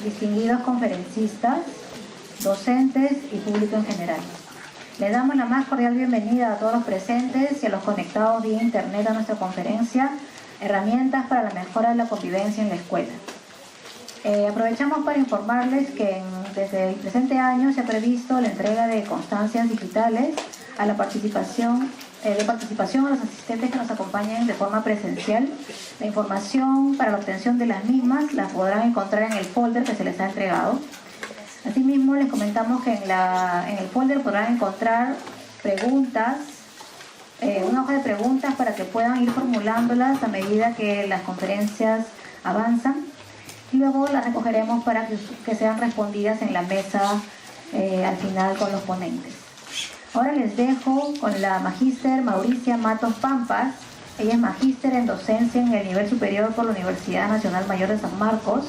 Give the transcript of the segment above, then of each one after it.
distinguidos conferencistas, docentes y público en general. Les damos la más cordial bienvenida a todos los presentes y a los conectados vía internet a nuestra conferencia Herramientas para la mejora de la convivencia en la escuela. Aprovechamos para informarles que desde el presente año se ha previsto la entrega de constancias digitales a la participación a los asistentes que nos acompañen de forma presencial. La información para la obtención de las mismas la podrán encontrar en el folder que se les ha entregado. Asimismo, les comentamos que en el folder podrán encontrar preguntas, una hoja de preguntas para que puedan ir formulándolas a medida que las conferencias avanzan. Y luego las recogeremos para que sean respondidas en la mesa al final con los ponentes. Ahora les dejo con la magíster Mauricia Matos Pampas. Ella es magíster en docencia en el nivel superior por la Universidad Nacional Mayor de San Marcos.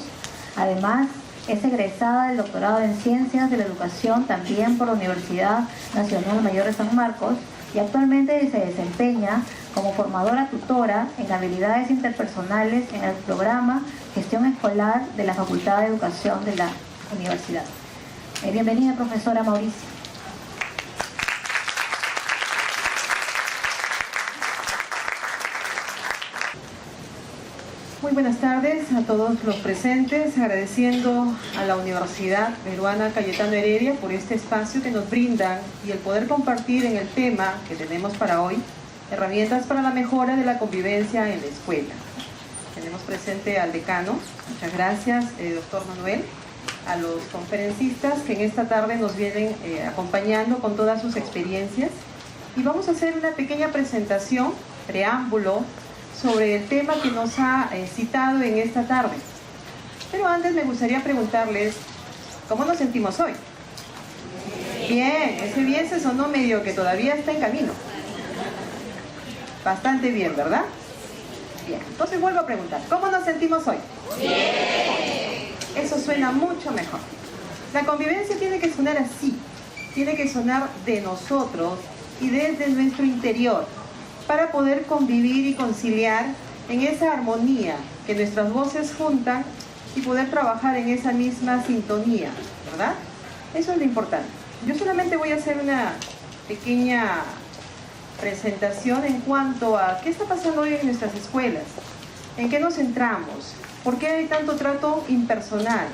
Además, es egresada del doctorado en Ciencias de la Educación también por la Universidad Nacional Mayor de San Marcos y actualmente se desempeña como formadora tutora en habilidades interpersonales en el programa Gestión Escolar de la Facultad de Educación de la Universidad. Bienvenida, profesora Mauricia. Muy buenas tardes a todos los presentes, agradeciendo a la Universidad Peruana Cayetano Heredia por este espacio que nos brindan y el poder compartir en el tema que tenemos para hoy, herramientas para la mejora de la convivencia en la escuela. Tenemos presente al decano, muchas gracias, doctor Manuel, a los conferencistas que en esta tarde nos vienen acompañando con todas sus experiencias y vamos a hacer una pequeña presentación, preámbulo, sobre el tema que nos ha citado en esta tarde. Pero antes me gustaría preguntarles, ¿cómo nos sentimos hoy? Bien, ese bien se sonó medio que todavía está en camino. Bastante bien, ¿verdad? Bien, entonces vuelvo a preguntar, ¿cómo nos sentimos hoy? Bien. Eso suena mucho mejor. La convivencia tiene que sonar así, tiene que sonar de nosotros y desde nuestro interior, para poder convivir y conciliar en esa armonía que nuestras voces juntan y poder trabajar en esa misma sintonía, ¿verdad? Eso es lo importante. Yo solamente voy a hacer una pequeña presentación en cuanto a qué está pasando hoy en nuestras escuelas, en qué nos centramos, por qué hay tanto trato impersonal,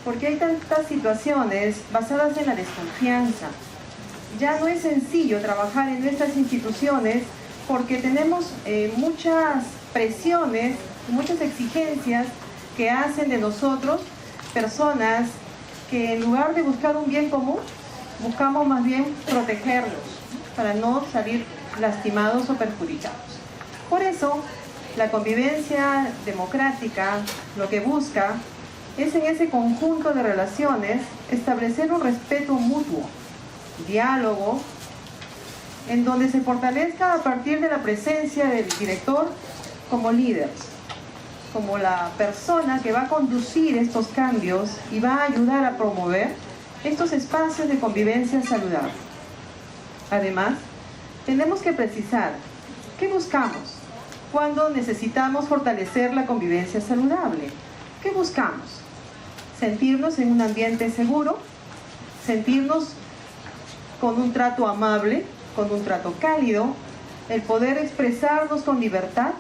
por qué hay tantas situaciones basadas en la desconfianza. Ya no es sencillo trabajar en nuestras instituciones porque tenemos muchas presiones, muchas exigencias que hacen de nosotros personas que en lugar de buscar un bien común, buscamos más bien protegerlos para no salir lastimados o perjudicados. Por eso, la convivencia democrática lo que busca es en ese conjunto de relaciones establecer un respeto mutuo, diálogo, en donde se fortalezca a partir de la presencia del director como líder, como la persona que va a conducir estos cambios y va a ayudar a promover estos espacios de convivencia saludable. Además, tenemos que precisar qué buscamos cuando necesitamos fortalecer la convivencia saludable. ¿Qué buscamos? Sentirnos en un ambiente seguro, sentirnos con un trato amable, con un trato cálido, el poder expresarnos con libertad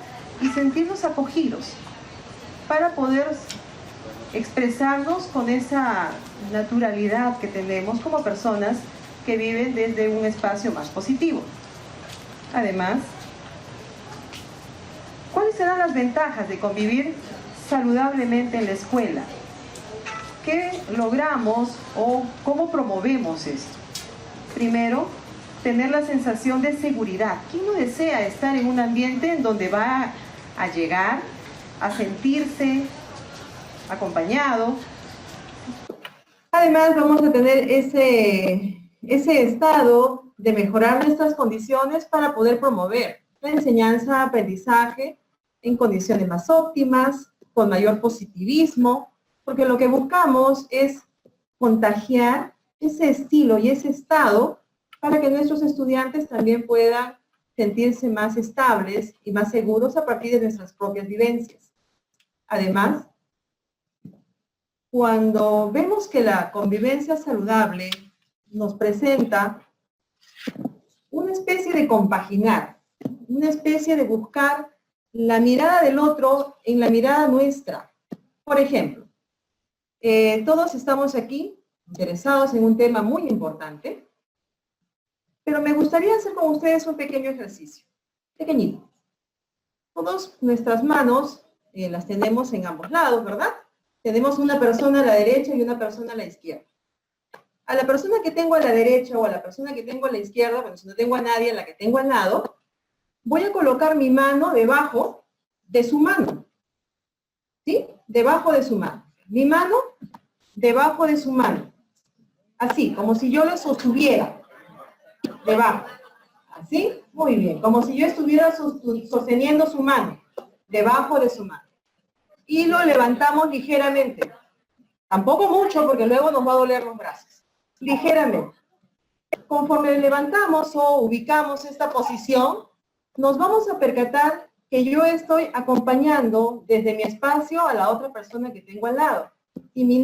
y sentirnos acogidos para poder expresarnos con esa naturalidad que tenemos como personas que viven desde un espacio más positivo. Además, ¿cuáles serán las ventajas de convivir saludablemente en la escuela? ¿Qué logramos o cómo promovemos esto? Primero, tener la sensación de seguridad. ¿Quién no desea estar en un ambiente en donde va a llegar a sentirse acompañado? Además, vamos a tener ese estado de mejorar nuestras condiciones para poder promover la enseñanza, aprendizaje en condiciones más óptimas, con mayor positivismo, porque lo que buscamos es contagiar ese estilo y ese estado para que nuestros estudiantes también puedan sentirse más estables y más seguros a partir de nuestras propias vivencias. Además, cuando vemos que la convivencia saludable nos presenta una especie de compaginar, una especie de buscar la mirada del otro en la mirada nuestra. Por ejemplo, todos estamos aquí interesados en un tema muy importante, pero me gustaría hacer con ustedes un pequeño ejercicio, pequeñito. Todas nuestras manos las tenemos en ambos lados, ¿verdad? Tenemos una persona a la derecha y una persona a la izquierda. A la persona que tengo a la derecha o a la persona que tengo a la izquierda, bueno, si no tengo a nadie, a la que tengo al lado, voy a colocar mi mano debajo de su mano. ¿Sí? Debajo de su mano. Mi mano debajo de su mano. Así, como si yo lo sostuviera. Debajo. ¿Así? Muy bien. Como si yo estuviera sosteniendo su mano. Debajo de su mano. Y lo levantamos ligeramente. Tampoco mucho, porque luego nos va a doler los brazos. Ligeramente. Conforme levantamos o ubicamos esta posición, nos vamos a percatar que yo estoy acompañando desde mi espacio a la otra persona que tengo al lado. Y mi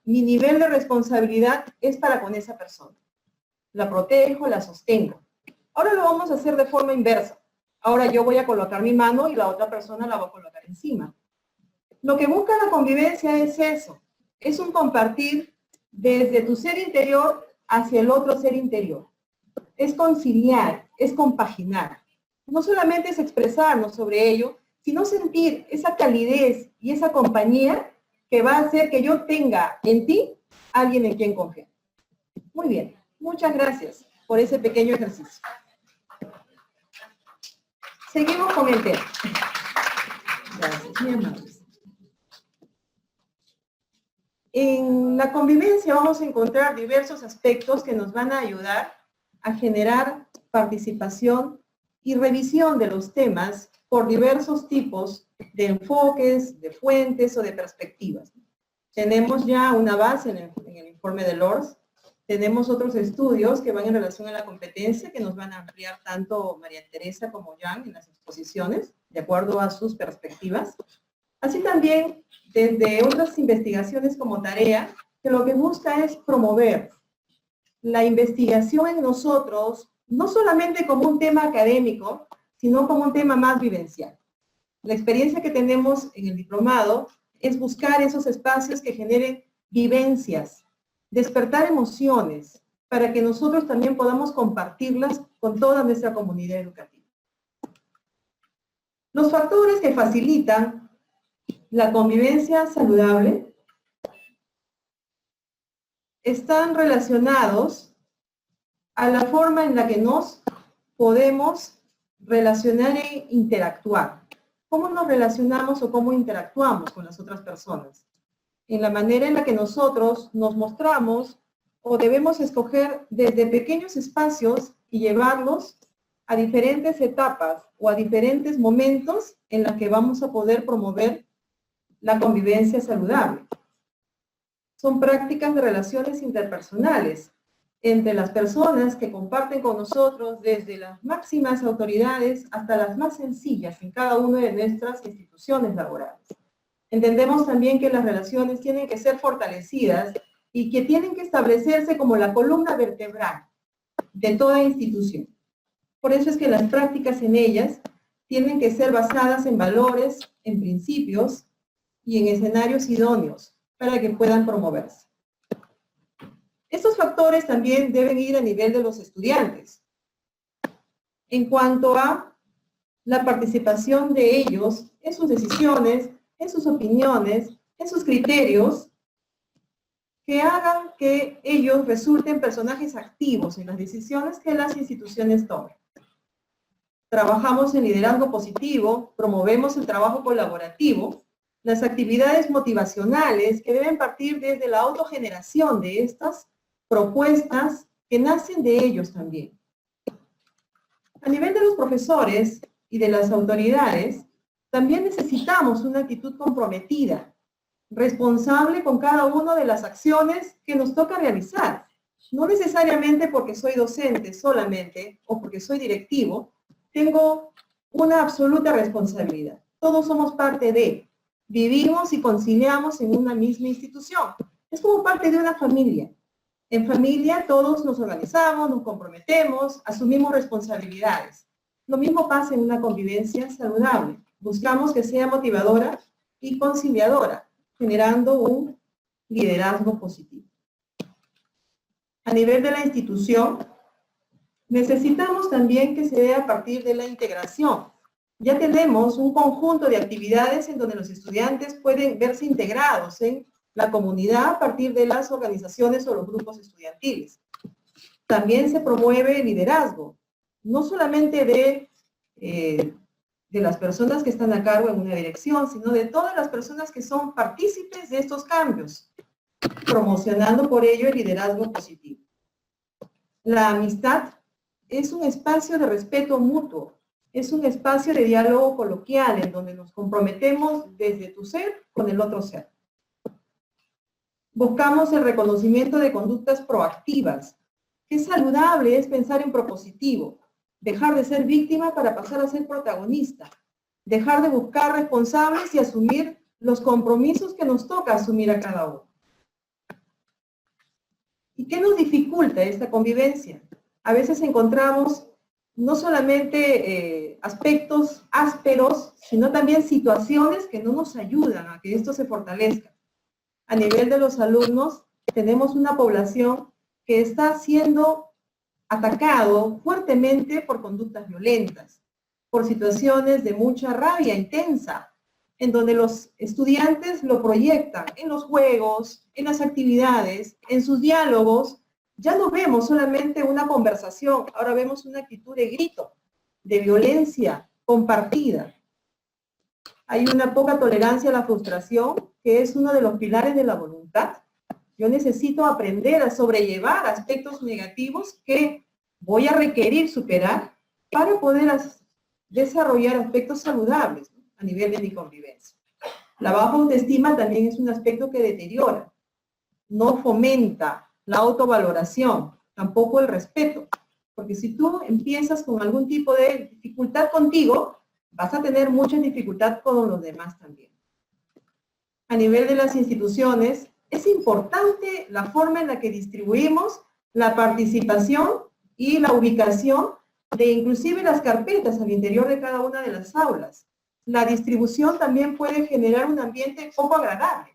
nivel de responsabilidad es para con esa persona. La protejo, la sostengo. Ahora lo vamos a hacer de forma inversa. Ahora yo voy a colocar mi mano y la otra persona la va a colocar encima. Lo que busca la convivencia es eso. Es un compartir desde tu ser interior hacia el otro ser interior. Es conciliar, es compaginar. No solamente es expresarnos sobre ello, sino sentir esa calidez y esa compañía que va a hacer que yo tenga en ti alguien en quien confiar. Muy bien, muchas gracias por ese pequeño ejercicio. Seguimos con el tema. Gracias, muy amables. En la convivencia vamos a encontrar diversos aspectos que nos van a ayudar a generar participación y revisión de los temas por diversos tipos de enfoques, de fuentes o de perspectivas. Tenemos ya una base en el informe de LORS, tenemos otros estudios que van en relación a la competencia que nos van a ampliar tanto María Teresa como Jan en las exposiciones, de acuerdo a sus perspectivas. Así también desde otras investigaciones como tarea, que lo que busca es promover la investigación en nosotros, no solamente como un tema académico, sino como un tema más vivencial. La experiencia que tenemos en el diplomado es buscar esos espacios que generen vivencias, despertar emociones, para que nosotros también podamos compartirlas con toda nuestra comunidad educativa. Los factores que facilitan la convivencia saludable están relacionados a la forma en la que nos podemos relacionar e interactuar. ¿Cómo nos relacionamos o cómo interactuamos con las otras personas? En la manera en la que nosotros nos mostramos o debemos escoger desde pequeños espacios y llevarlos a diferentes etapas o a diferentes momentos en los que vamos a poder promover la convivencia saludable. Son prácticas de relaciones interpersonales entre las personas que comparten con nosotros, desde las máximas autoridades hasta las más sencillas en cada una de nuestras instituciones laborales. Entendemos también que las relaciones tienen que ser fortalecidas y que tienen que establecerse como la columna vertebral de toda institución. Por eso es que las prácticas en ellas tienen que ser basadas en valores, en principios y en escenarios idóneos para que puedan promoverse. Estos factores también deben ir a nivel de los estudiantes. En cuanto a la participación de ellos en sus decisiones, en sus opiniones, en sus criterios, que hagan que ellos resulten personajes activos en las decisiones que las instituciones tomen. Trabajamos en liderazgo positivo, promovemos el trabajo colaborativo, las actividades motivacionales que deben partir desde la autogeneración de estas propuestas que nacen de ellos también. A nivel de los profesores y de las autoridades, también necesitamos una actitud comprometida, responsable con cada una de las acciones que nos toca realizar. No necesariamente porque soy docente solamente o porque soy directivo, tengo una absoluta responsabilidad. Todos somos parte de. vivimos y conciliamos en una misma institución. Es como parte de una familia. En familia todos nos organizamos, nos comprometemos, asumimos responsabilidades. Lo mismo pasa en una convivencia saludable. Buscamos que sea motivadora y conciliadora, generando un liderazgo positivo. A nivel de la institución, necesitamos también que se dé a partir de la integración. Ya tenemos un conjunto de actividades en donde los estudiantes pueden verse integrados en la comunidad a partir de las organizaciones o los grupos estudiantiles. También se promueve el liderazgo, no solamente de las personas que están a cargo en una dirección, sino de todas las personas que son partícipes de estos cambios, promocionando por ello el liderazgo positivo. La amistad es un espacio de respeto mutuo, es un espacio de diálogo coloquial en donde nos comprometemos desde tu ser con el otro ser. Buscamos el reconocimiento de conductas proactivas. Qué saludable es pensar en propositivo, dejar de ser víctima para pasar a ser protagonista, dejar de buscar responsables y asumir los compromisos que nos toca asumir a cada uno. ¿Y qué nos dificulta esta convivencia? A veces encontramos no solamente aspectos ásperos, sino también situaciones que no nos ayudan a que esto se fortalezca. A nivel de los alumnos, tenemos una población que está siendo atacado fuertemente por conductas violentas, por situaciones de mucha rabia intensa, en donde los estudiantes lo proyectan en los juegos, en las actividades, en sus diálogos. Ya no vemos solamente una conversación, ahora vemos una actitud de grito, de violencia compartida. Hay una poca tolerancia a la frustración, que es uno de los pilares de la voluntad. Yo necesito aprender a sobrellevar aspectos negativos que voy a requerir superar para poder desarrollar aspectos saludables, ¿no?, a nivel de mi convivencia. La baja autoestima también es un aspecto que deteriora, no fomenta la autovaloración, tampoco el respeto, porque si tú empiezas con algún tipo de dificultad contigo, vas a tener mucha dificultad con los demás también. A nivel de las instituciones, es importante la forma en la que distribuimos la participación y la ubicación de inclusive las carpetas al interior de cada una de las aulas. La distribución también puede generar un ambiente poco agradable.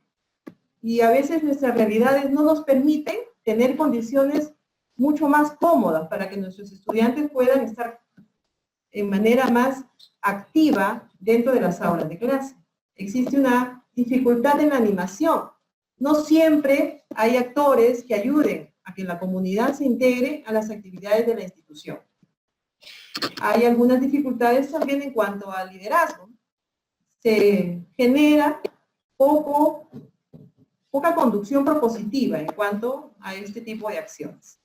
Y a veces nuestras realidades no nos permiten tener condiciones mucho más cómodas para que nuestros estudiantes puedan estar en manera más activa dentro de las aulas de clase. Existe una dificultad en la animación. No siempre hay actores que ayuden a que la comunidad se integre a las actividades de la institución. Hay algunas dificultades también en cuanto al liderazgo. Se genera poca conducción propositiva en cuanto a este tipo de acciones.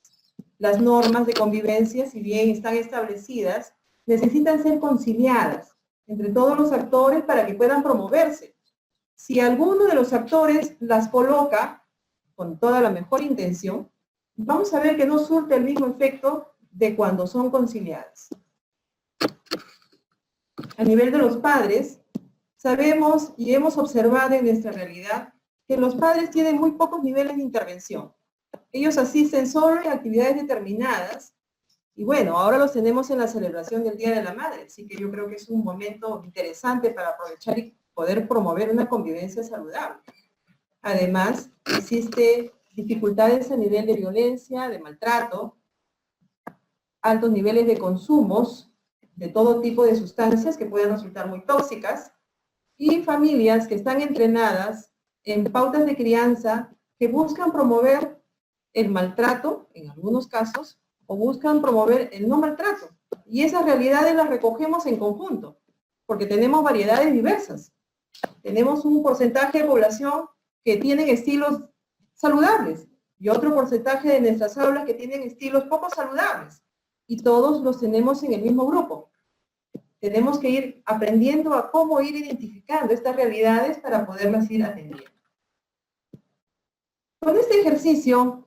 Las normas de convivencia, si bien están establecidas, necesitan ser conciliadas entre todos los actores para que puedan promoverse. Si alguno de los actores las coloca con toda la mejor intención, vamos a ver que no surte el mismo efecto de cuando son conciliadas. A nivel de los padres, sabemos y hemos observado en nuestra realidad que los padres tienen muy pocos niveles de intervención. Ellos asisten solo en actividades determinadas y bueno, ahora los tenemos en la celebración del Día de la Madre, así que yo creo que es un momento interesante para aprovechar y poder promover una convivencia saludable. Además, existen dificultades a nivel de violencia, de maltrato, altos niveles de consumos de todo tipo de sustancias que pueden resultar muy tóxicas y familias que están entrenadas en pautas de crianza que buscan promover el maltrato, en algunos casos, o buscan promover el no maltrato. Y esas realidades las recogemos en conjunto, porque tenemos variedades diversas. Tenemos un porcentaje de población que tienen estilos saludables y otro porcentaje de nuestras aulas que tienen estilos poco saludables. Y todos los tenemos en el mismo grupo. Tenemos que ir aprendiendo a cómo ir identificando estas realidades para poderlas ir atendiendo. Con este ejercicio,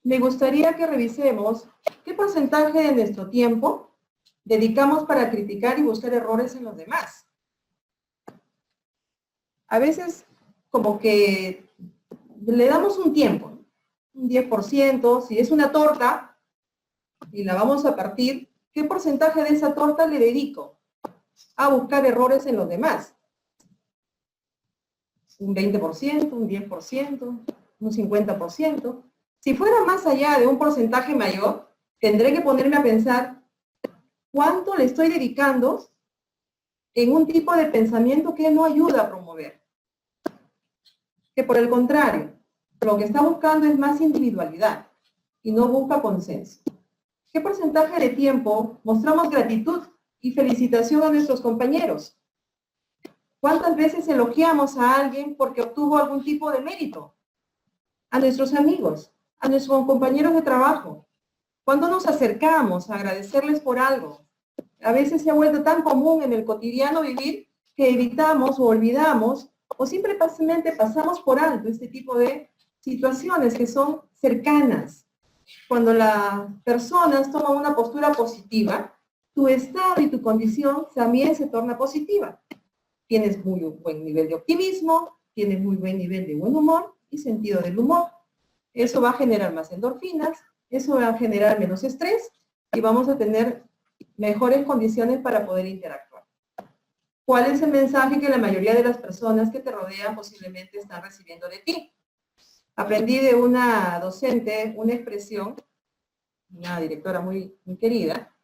me gustaría que revisemos qué porcentaje de nuestro tiempo dedicamos para criticar y buscar errores en los demás. a veces como que le damos un tiempo, un 10%, si es una torta y la vamos a partir, ¿qué porcentaje de esa torta le dedico a buscar errores en los demás? Un 20%, un 10%, un 50%. Si fuera más allá de un porcentaje mayor, tendré que ponerme a pensar cuánto le estoy dedicando en un tipo de pensamiento que no ayuda a promover. Que por el contrario, lo que está buscando es más individualidad y no busca consenso. ¿Qué porcentaje de tiempo mostramos gratitud y felicitación a nuestros compañeros? ¿Cuántas veces elogiamos a alguien porque obtuvo algún tipo de mérito? A nuestros amigos, a nuestros compañeros de trabajo. ¿Cuándo nos acercamos a agradecerles por algo? A veces se ha vuelto tan común en el cotidiano vivir que evitamos o olvidamos o simplemente pasamos por alto este tipo de situaciones que son cercanas. Cuando las personas toman una postura positiva, tu estado y tu condición también se torna positiva. Tienes muy buen nivel de optimismo, tienes muy buen nivel de buen humor y sentido del humor. Eso va a generar más endorfinas, eso va a generar menos estrés y vamos a tener mejores condiciones para poder interactuar. ¿Cuál es el mensaje que la mayoría de las personas que te rodean posiblemente están recibiendo de ti? Aprendí de una docente una expresión, una directora muy querida,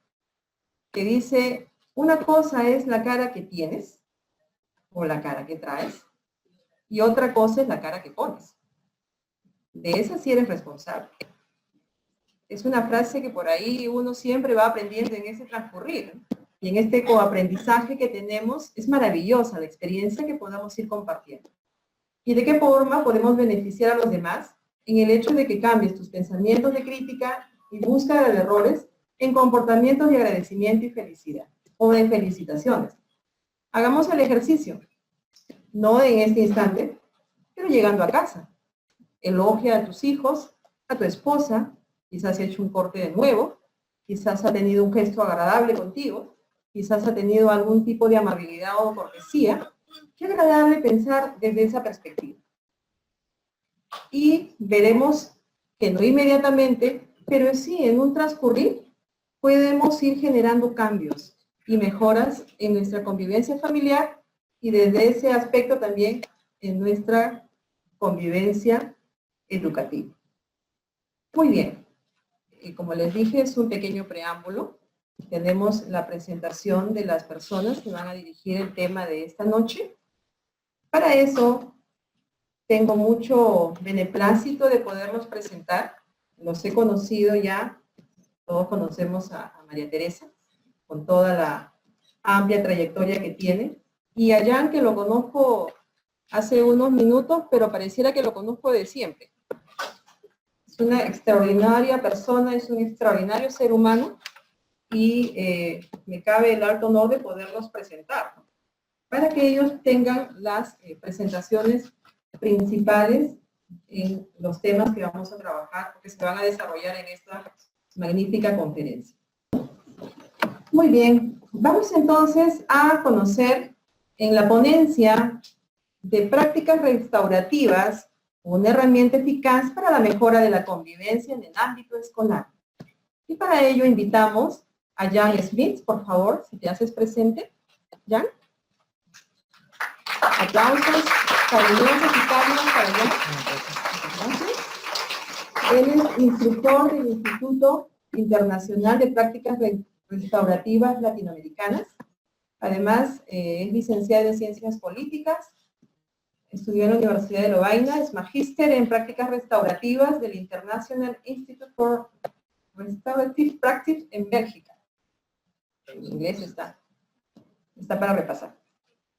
que dice, una cosa es la cara que tienes o la cara que traes y otra cosa es la cara que pones. De esa sí eres responsable. Es una frase que por ahí uno siempre va aprendiendo en ese transcurrir. Y en este coaprendizaje que tenemos, es maravillosa la experiencia que podamos ir compartiendo. ¿Y de qué forma podemos beneficiar a los demás? En el hecho de que cambies tus pensamientos de crítica y búsqueda de errores en comportamientos de agradecimiento y felicidad, o de felicitaciones. Hagamos el ejercicio, no en este instante, pero llegando a casa. Elogia a tus hijos, a tu esposa, quizás ha hecho un corte de nuevo, quizás ha tenido un gesto agradable contigo, quizás ha tenido algún tipo de amabilidad o cortesía. Qué agradable pensar desde esa perspectiva. Y veremos que no inmediatamente, pero sí en un transcurrir, podemos ir generando cambios y mejoras en nuestra convivencia familiar y desde ese aspecto también en nuestra convivencia educativa. Muy bien. Como les dije, es un pequeño preámbulo. Tenemos la presentación de las personas que van a dirigir el tema de esta noche. Para eso, tengo mucho beneplácito de poderlos presentar. Los he conocido ya, todos conocemos a María Teresa, con toda la amplia trayectoria que tiene. Y a Jan, que lo conozco hace unos minutos, pero pareciera que lo conozco de siempre. Es una extraordinaria persona, es un extraordinario ser humano y me cabe el alto honor de poderlos presentar, ¿no? Para que ellos tengan las presentaciones principales en los temas que vamos a trabajar, que se van a desarrollar en esta magnífica conferencia. Muy bien, vamos entonces a conocer en la ponencia de prácticas restaurativas una herramienta eficaz para la mejora de la convivencia en el ámbito escolar. Y para ello invitamos a Jan Smith, por favor, si te haces presente. Jan. Aplausos cariñosos y cálidos para Jan. Él es instructor del Instituto Internacional de Prácticas Restaurativas Latinoamericanas. Además, es licenciado en Ciencias Políticas. Estudió en la Universidad de Lovaina, es magíster en prácticas restaurativas del International Institute for Restorative Practice en Bélgica. En inglés está para repasar.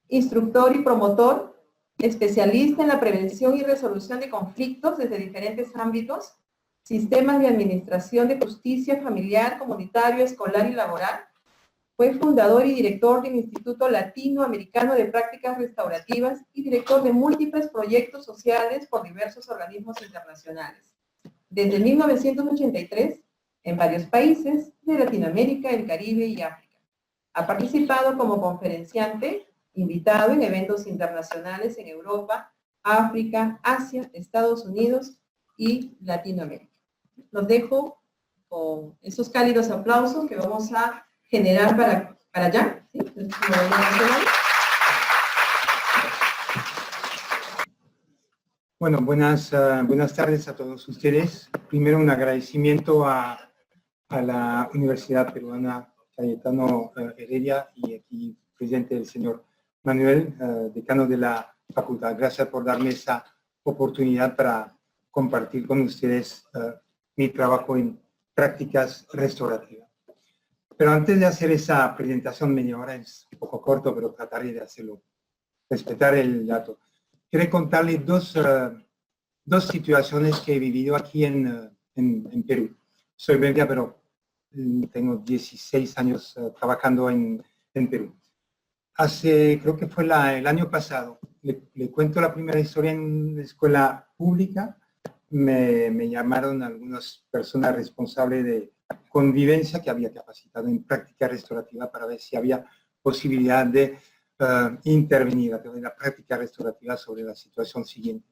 Instructor y promotor, especialista en la prevención y resolución de conflictos desde diferentes ámbitos, sistemas de administración de justicia familiar, comunitario, escolar y laboral. Fue fundador y director del Instituto Latinoamericano de Prácticas Restaurativas y director de múltiples proyectos sociales por diversos organismos internacionales. Desde 1983, en varios países de Latinoamérica, el Caribe y África. Ha participado como conferenciante invitado en eventos internacionales en Europa, África, Asia, Estados Unidos y Latinoamérica. Los dejo con esos cálidos aplausos que vamos a generar para Jan, ¿sí? Bueno, buenas tardes a todos ustedes. Primero un agradecimiento a la Universidad Peruana Cayetano Heredia y aquí presente el señor Manuel, decano de la facultad. Gracias por darme esa oportunidad para compartir con ustedes mi trabajo en prácticas restaurativas. Pero antes de hacer esa presentación, media hora es un poco corto, pero trataré de hacerlo, respetar el dato. Quiero contarles dos situaciones que he vivido aquí en Perú. Soy belga, pero tengo 16 años trabajando en Perú. Creo que fue el año pasado, le cuento la primera historia en una escuela pública. Me llamaron algunas personas responsables de convivencia que había capacitado en práctica restaurativa para ver si había posibilidad de intervenir a través de la práctica restaurativa sobre la situación siguiente.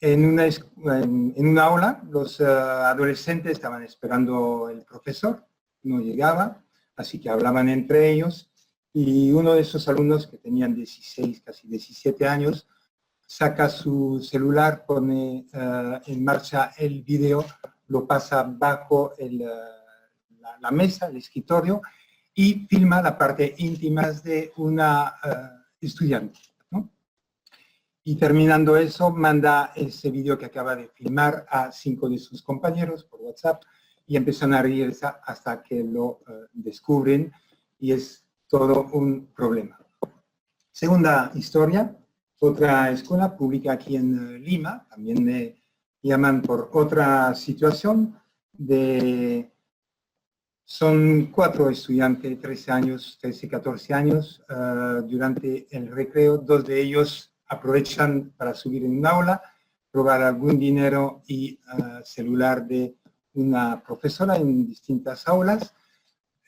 En una aula, los adolescentes estaban esperando el profesor, no llegaba, así que hablaban entre ellos, y uno de esos alumnos que tenían 16, casi 17 años, saca su celular, pone en marcha el video, lo pasa bajo la mesa, el escritorio, y filma la parte íntima de una estudiante, ¿no? Y terminando eso, manda ese video que acaba de filmar a 5 de sus compañeros por WhatsApp y empiezan a reírse hasta que lo descubren y es todo un problema. Segunda historia, otra escuela pública aquí en Lima, también me llaman por otra situación son 4 estudiantes, 13, 14 años, durante el recreo, 2 de ellos aprovechan para subir en un aula, robar algún dinero y celular de una profesora en distintas aulas.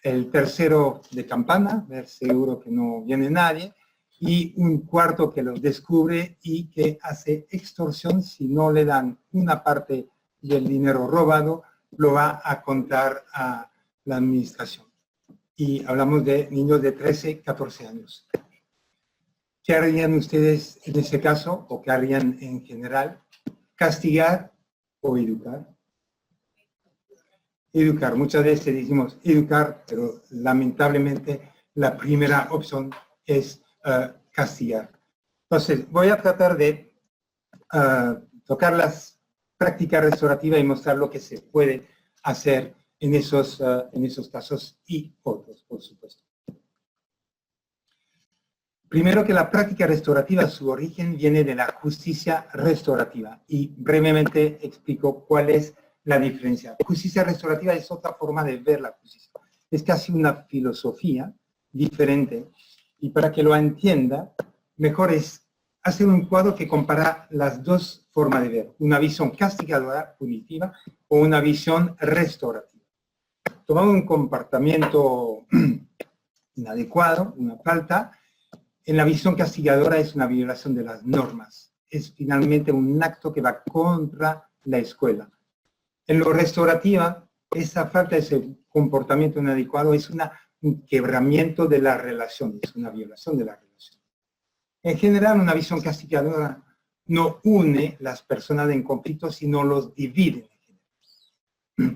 El tercero de campana, ver seguro que no viene nadie, y un cuarto que lo descubre y que hace extorsión. Si no le dan una parte del dinero robado, lo va a contar a la administración. Y hablamos de niños de 13, 14 años. ¿Qué harían ustedes en ese caso, o qué harían en general? ¿Castigar o educar? Educar. Muchas veces decimos educar, pero lamentablemente la primera opción es castigar. Entonces, voy a tratar de tocar las prácticas restaurativas y mostrar lo que se puede hacer en esos casos y otros, por supuesto. Primero, que la práctica restaurativa, su origen viene de la justicia restaurativa, y brevemente explico cuál es la diferencia. Justicia restaurativa es otra forma de ver la justicia. Es casi una filosofía diferente, y para que lo entienda, mejor es hacer un cuadro que compara las dos formas de ver, una visión castigadora, punitiva, o una visión restaurativa. Tomamos un comportamiento inadecuado, una falta. En la visión castigadora es una violación de las normas. Es finalmente un acto que va contra la escuela. En lo restaurativa, esa falta, ese comportamiento inadecuado es un quebramiento de la relación, es una violación de la relación. En general, una visión castigadora no une las personas en conflicto, sino los divide.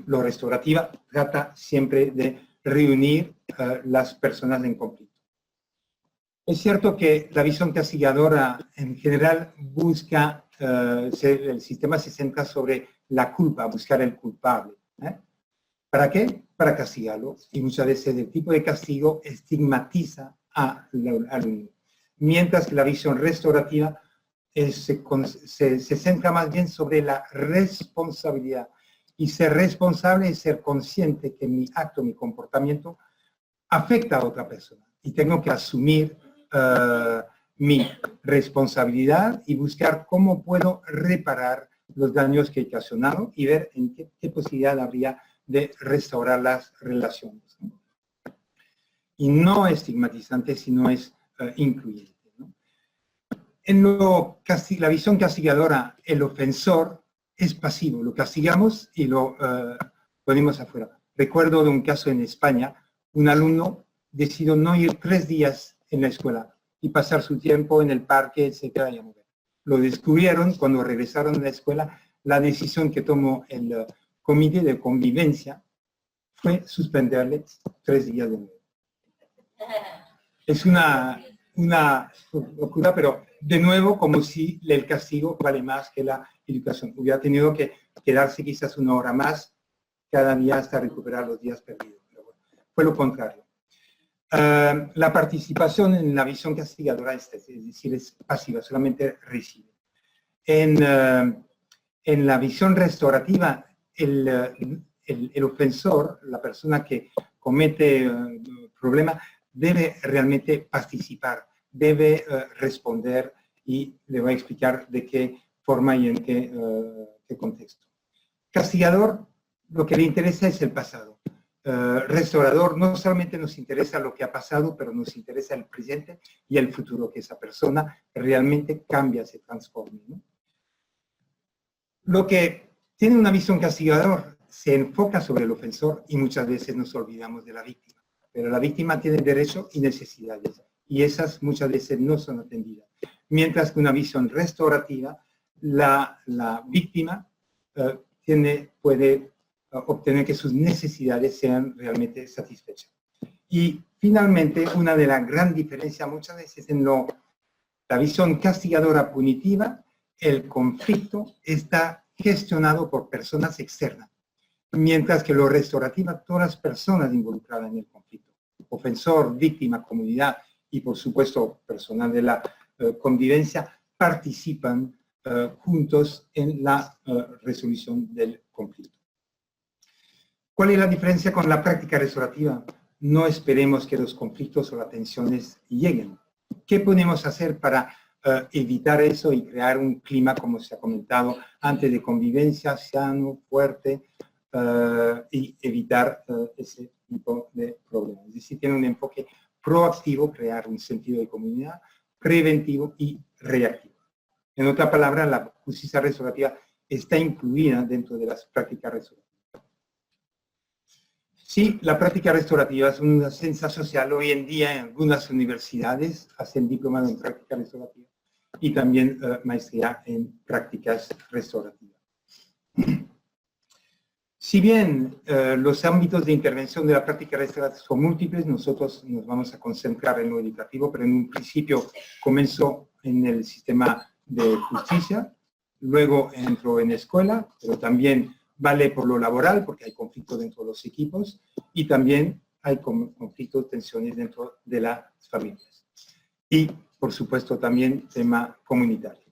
Lo restaurativa trata siempre de reunir las personas en conflicto. Es cierto que la visión castigadora en general busca, el sistema se centra sobre la culpa, buscar el culpable. ¿Para qué? Para castigarlo. Y muchas veces el tipo de castigo estigmatiza al alumno. Mientras que la visión restaurativa se centra más bien sobre la responsabilidad. Y ser responsable es ser consciente que mi acto, mi comportamiento afecta a otra persona. Y tengo que asumir mi responsabilidad y buscar cómo puedo reparar los daños que he ocasionado y ver en qué posibilidad habría de restaurar las relaciones. Y no estigmatizante, sino es incluyente, ¿no? En la visión castigadora, el ofensor es pasivo, lo castigamos y lo ponemos afuera. Recuerdo de un caso en España, un alumno decidió no ir 3 días en la escuela y pasar su tiempo en el parque, etcétera. Lo descubrieron cuando regresaron a la escuela. La decisión que tomó el comité de convivencia fue suspenderle 3 días de nuevo. Es una locura, pero de nuevo como si el castigo vale más que la educación. Hubiera tenido que quedarse quizás 1 hora más cada día hasta recuperar los días perdidos. Pero bueno, fue lo contrario. La participación en la visión castigadora es decir, es pasiva, solamente recibe. En la visión restaurativa, el ofensor, la persona que comete problema, debe realmente participar, debe responder y le voy a explicar de qué forma y en qué contexto. Castigador, lo que le interesa es el pasado. Restaurador, no solamente nos interesa lo que ha pasado, pero nos interesa el presente y el futuro, que esa persona realmente cambia, se transforme, ¿no? Lo que tiene una visión castigador se enfoca sobre el ofensor y muchas veces nos olvidamos de la víctima. Pero la víctima tiene derechos y necesidades y esas muchas veces no son atendidas. Mientras que una visión restaurativa, la víctima puede obtener que sus necesidades sean realmente satisfechas. Y finalmente, una de las grandes diferencias muchas veces en la visión castigadora punitiva, el conflicto está gestionado por personas externas, mientras que lo restaurativo, todas las personas involucradas en el conflicto, ofensor, víctima, comunidad y por supuesto personal de la convivencia, participan juntos en la resolución del conflicto. ¿Cuál es la diferencia con la práctica restaurativa? No esperemos que los conflictos o las tensiones lleguen. ¿Qué podemos hacer para evitar eso y crear un clima, como se ha comentado antes, de convivencia sano, fuerte y evitar ese tipo de problemas? Es decir, tiene un enfoque proactivo, crear un sentido de comunidad, preventivo y reactivo. En otra palabra, la justicia restaurativa está incluida dentro de las prácticas restaurativas. Sí, la práctica restaurativa es una ciencia social. Hoy en día en algunas universidades hacen diplomado en práctica restaurativa y también maestría en prácticas restaurativas. Si bien los ámbitos de intervención de la práctica restaurativa son múltiples, nosotros nos vamos a concentrar en lo educativo, pero en un principio comenzó en el sistema de justicia, luego entró en escuela, pero también vale por lo laboral, porque hay conflictos dentro de los equipos, y también hay conflictos, tensiones dentro de las familias. Y, por supuesto, también tema comunitario.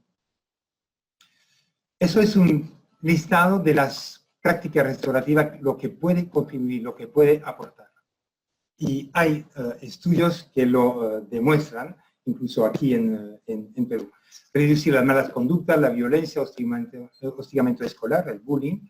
Eso es un listado de las prácticas restaurativas, lo que puede contribuir, lo que puede aportar. Y hay estudios que lo demuestran, incluso aquí en Perú. Reducir las malas conductas, la violencia, hostigamiento escolar, el bullying,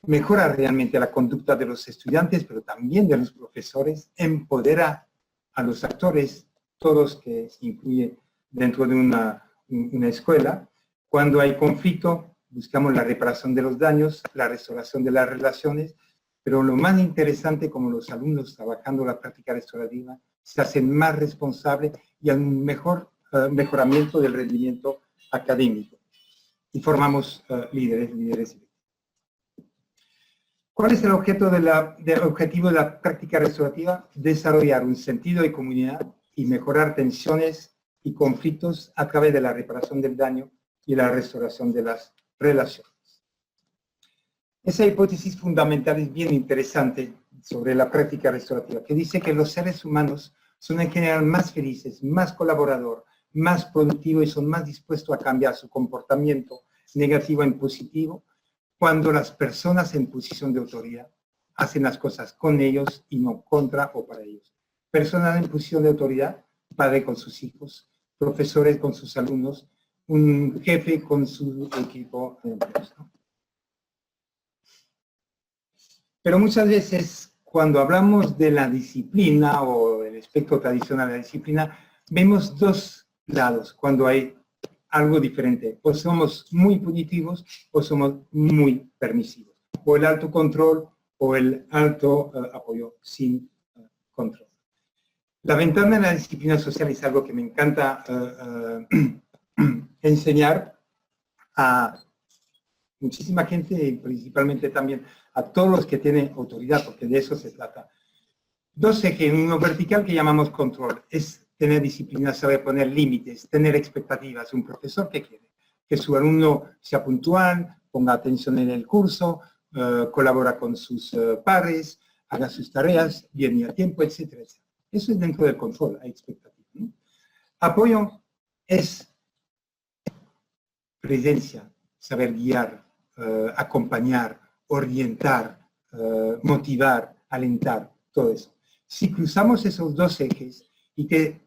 mejora realmente la conducta de los estudiantes, pero también de los profesores, empodera a los actores, todos que se incluyen dentro de una escuela. Cuando hay conflicto, buscamos la reparación de los daños, la restauración de las relaciones, pero lo más interesante, como los alumnos trabajando la práctica restaurativa, se hacen más responsables y hay un mejor mejoramiento del rendimiento académico. Y formamos líderes. ¿Cuál es el objetivo de la práctica restaurativa? Desarrollar un sentido de comunidad y mejorar tensiones y conflictos a través de la reparación del daño y la restauración de las relaciones. Esa hipótesis fundamental es bien interesante sobre la práctica restaurativa, que dice que los seres humanos son en general más felices, más colaboradores, más productivos y son más dispuestos a cambiar su comportamiento negativo en positivo cuando las personas en posición de autoridad hacen las cosas con ellos y no contra o para ellos. Personas en posición de autoridad, padre con sus hijos, profesores con sus alumnos, un jefe con su equipo de empleados, ¿no? Pero muchas veces cuando hablamos de la disciplina o del espectro tradicional de la disciplina, vemos dos lados cuando hay algo diferente. O somos muy punitivos o somos muy permisivos. O el alto control o el alto apoyo sin control. La ventana de la disciplina social es algo que me encanta enseñar a muchísima gente y principalmente también a todos los que tienen autoridad, porque de eso se trata. Dos ejes, uno vertical que llamamos control, es tener disciplina, saber poner límites, tener expectativas. Un profesor que quiere que su alumno sea puntual, ponga atención en el curso, colabora con sus pares, haga sus tareas bien y a tiempo, etcétera, etcétera. Eso es dentro del control, hay expectativas, ¿no? Apoyo es presencia, saber guiar, acompañar, orientar, motivar, alentar, todo eso. Si cruzamos esos dos ejes y que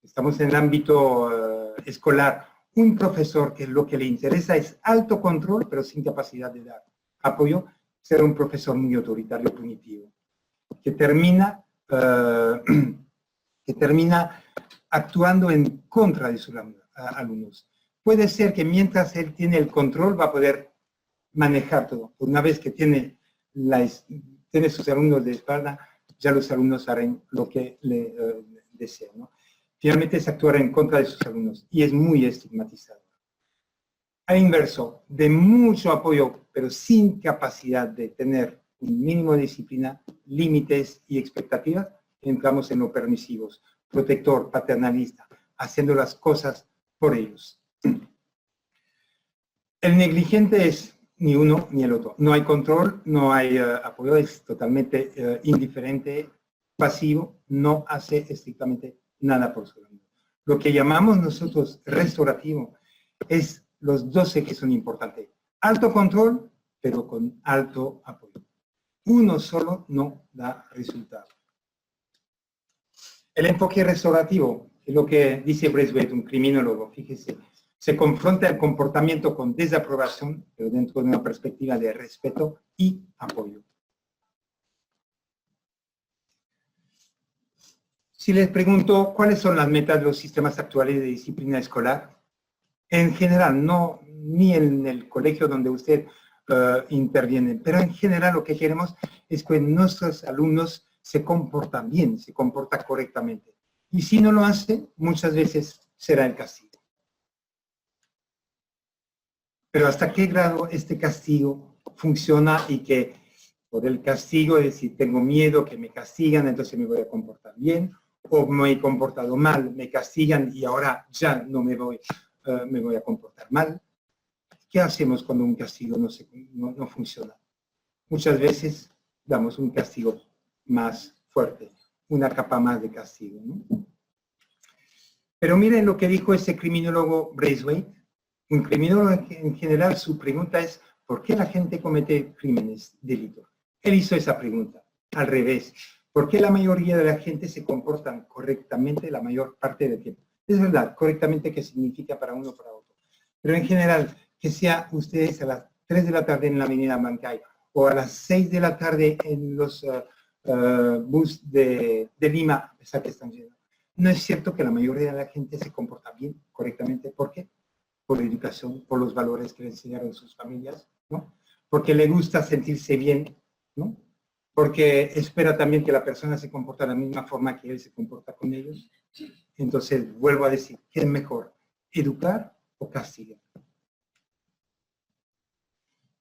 estamos en el ámbito escolar, un profesor que lo que le interesa es alto control, pero sin capacidad de dar apoyo, será un profesor muy autoritario, punitivo, que termina actuando en contra de sus alumnos. Puede ser que mientras él tiene el control va a poder manejar todo. Una vez que tiene sus alumnos de espalda, ya los alumnos harán lo que le desean, ¿no? Finalmente es actuar en contra de sus alumnos y es muy estigmatizado. Al inverso, de mucho apoyo, pero sin capacidad de tener un mínimo de disciplina, límites y expectativas, entramos en lo permisivos, protector, paternalista, haciendo las cosas por ellos. El negligente es ni uno ni el otro. No hay control, no hay apoyo, es totalmente indiferente, pasivo, no hace estrictamente nada por su alumno. Lo que llamamos nosotros restaurativo es los dos ejes que son importantes. Alto control, pero con alto apoyo. Uno solo no da resultado. El enfoque restaurativo, es lo que dice Braithwaite, un criminólogo, fíjese, se confronta el comportamiento con desaprobación, pero dentro de una perspectiva de respeto y apoyo. Si les pregunto cuáles son las metas de los sistemas actuales de disciplina escolar, en general, no ni en el colegio donde usted interviene, pero en general lo que queremos es que nuestros alumnos se comportan bien, se comportan correctamente. Y si no lo hacen, muchas veces será el castigo. Pero ¿hasta qué grado este castigo funciona y que por el castigo, es decir, tengo miedo que me castigan, entonces me voy a comportar bien, o me he comportado mal, me castigan y ahora ya no me voy a comportar mal? ¿Qué hacemos cuando un castigo no funciona? Muchas veces damos un castigo más fuerte, una capa más de castigo, ¿no? Pero miren lo que dijo ese criminólogo Braithwaite. Un criminólogo en general, su pregunta es ¿por qué la gente comete crímenes, delitos? Él hizo esa pregunta, al revés. ¿Por qué la mayoría de la gente se comportan correctamente la mayor parte del tiempo? Es verdad, correctamente, ¿qué significa para uno o para otro? Pero en general, que sea ustedes a las 3 de la tarde en la avenida Bancay o a las 6 de la tarde en los bus de Lima, a pesar que están llenos. No es cierto que la mayoría de la gente se comporta bien, correctamente. ¿Por qué? Por la educación, por los valores que le enseñaron sus familias, ¿no? Porque le gusta sentirse bien, ¿no? Porque espera también que la persona se comporte de la misma forma que él se comporta con ellos. Entonces, vuelvo a decir, ¿qué es mejor? ¿Educar o castigar?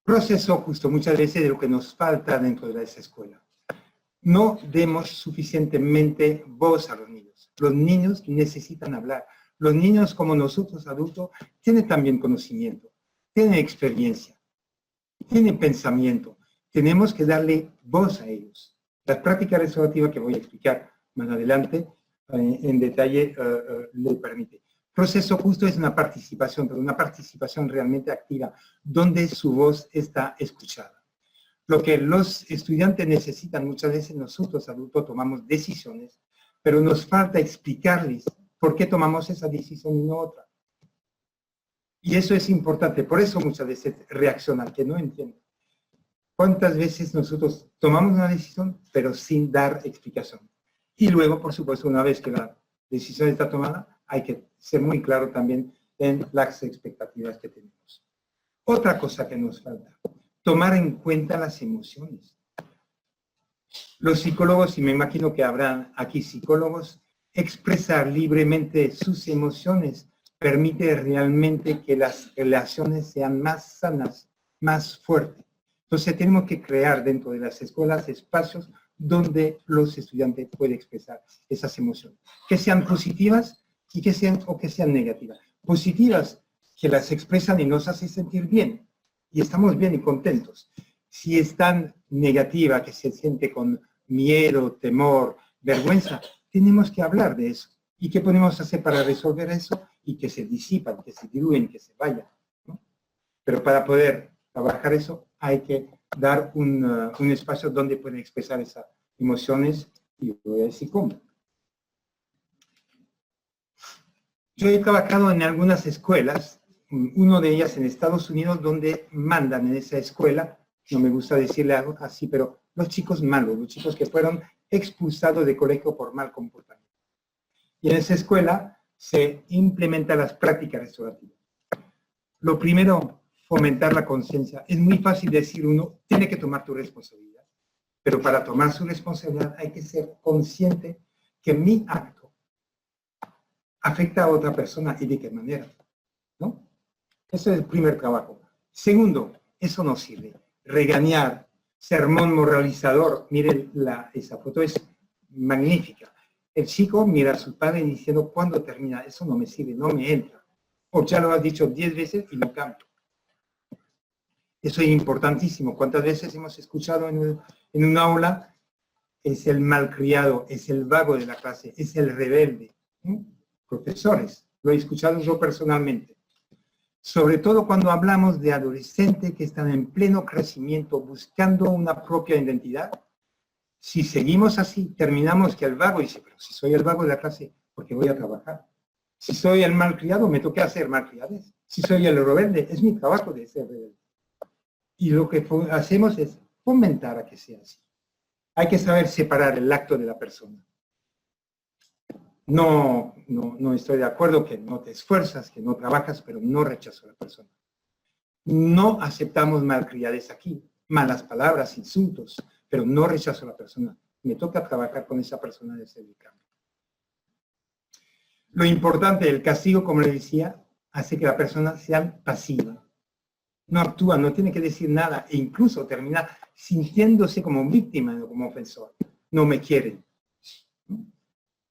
Proceso justo muchas veces de lo que nos falta dentro de esa escuela. No demos suficientemente voz a los niños. Los niños necesitan hablar. Los niños, como nosotros adultos, tienen también conocimiento, tienen experiencia, tienen pensamiento. Tenemos que darle voz a ellos. La práctica restaurativa que voy a explicar más adelante en detalle le permite. Proceso justo es una participación, pero una participación realmente activa, donde su voz está escuchada. Lo que los estudiantes necesitan, muchas veces nosotros adultos tomamos decisiones, pero nos falta explicarles por qué tomamos esa decisión y no otra. Y eso es importante, por eso muchas veces reaccionan, que no entienden. ¿Cuántas veces nosotros tomamos una decisión, pero sin dar explicación? Y luego, por supuesto, una vez que la decisión está tomada, hay que ser muy claro también en las expectativas que tenemos. Otra cosa que nos falta, tomar en cuenta las emociones. Los psicólogos, y me imagino que habrá aquí psicólogos, expresar libremente sus emociones permite realmente que las relaciones sean más sanas, más fuertes. Entonces tenemos que crear dentro de las escuelas espacios donde los estudiantes pueden expresar esas emociones, que sean positivas y que sean negativas. Positivas, que las expresan y nos hacen sentir bien, y estamos bien y contentos. Si es tan negativa, que se siente con miedo, temor, vergüenza, tenemos que hablar de eso. ¿Y qué podemos hacer para resolver eso? Y que se disipan, que se diluyen, que se vayan, ¿no? Pero para poder trabajar eso, hay que dar un espacio donde pueden expresar esas emociones, y voy a decir cómo. Yo he trabajado en algunas escuelas, una de ellas en Estados Unidos, donde mandan en esa escuela, no me gusta decirle algo así, pero los chicos malos, los chicos que fueron expulsados de colegio por mal comportamiento. Y en esa escuela se implementan las prácticas restaurativas. Lo primero, fomentar la conciencia. Es muy fácil decir uno, tiene que tomar tu responsabilidad. Pero para tomar su responsabilidad hay que ser consciente que mi acto afecta a otra persona y de qué manera, ¿no? Ese es el primer trabajo. Segundo, eso no sirve. Regañar, sermón moralizador. Miren, esa foto es magnífica. El chico mira a su padre diciendo, ¿cuándo termina? Eso no me sirve, no me entra. O ya lo has dicho 10 veces y no cambio. Eso es importantísimo. ¿Cuántas veces hemos escuchado en un aula? Es el malcriado, es el vago de la clase, es el rebelde. Profesores, lo he escuchado yo personalmente. Sobre todo cuando hablamos de adolescentes que están en pleno crecimiento, buscando una propia identidad. Si seguimos así, terminamos que el vago dice, pero si soy el vago de la clase, ¿por qué voy a trabajar? Si soy el malcriado, me toca hacer malcriades. Si soy el rebelde, es mi trabajo de ser rebelde. Y lo que hacemos es fomentar a que sea así. Hay que saber separar el acto de la persona. No estoy de acuerdo que no te esfuerzas, que no trabajas, pero no rechazo a la persona. No aceptamos malcriades aquí, malas palabras, insultos, pero no rechazo a la persona. Me toca trabajar con esa persona de ese cambio. Lo importante, el castigo, como le decía, hace que la persona sea pasiva. No actúa, no tiene que decir nada e incluso termina sintiéndose como víctima, no como ofensor. No me quieren.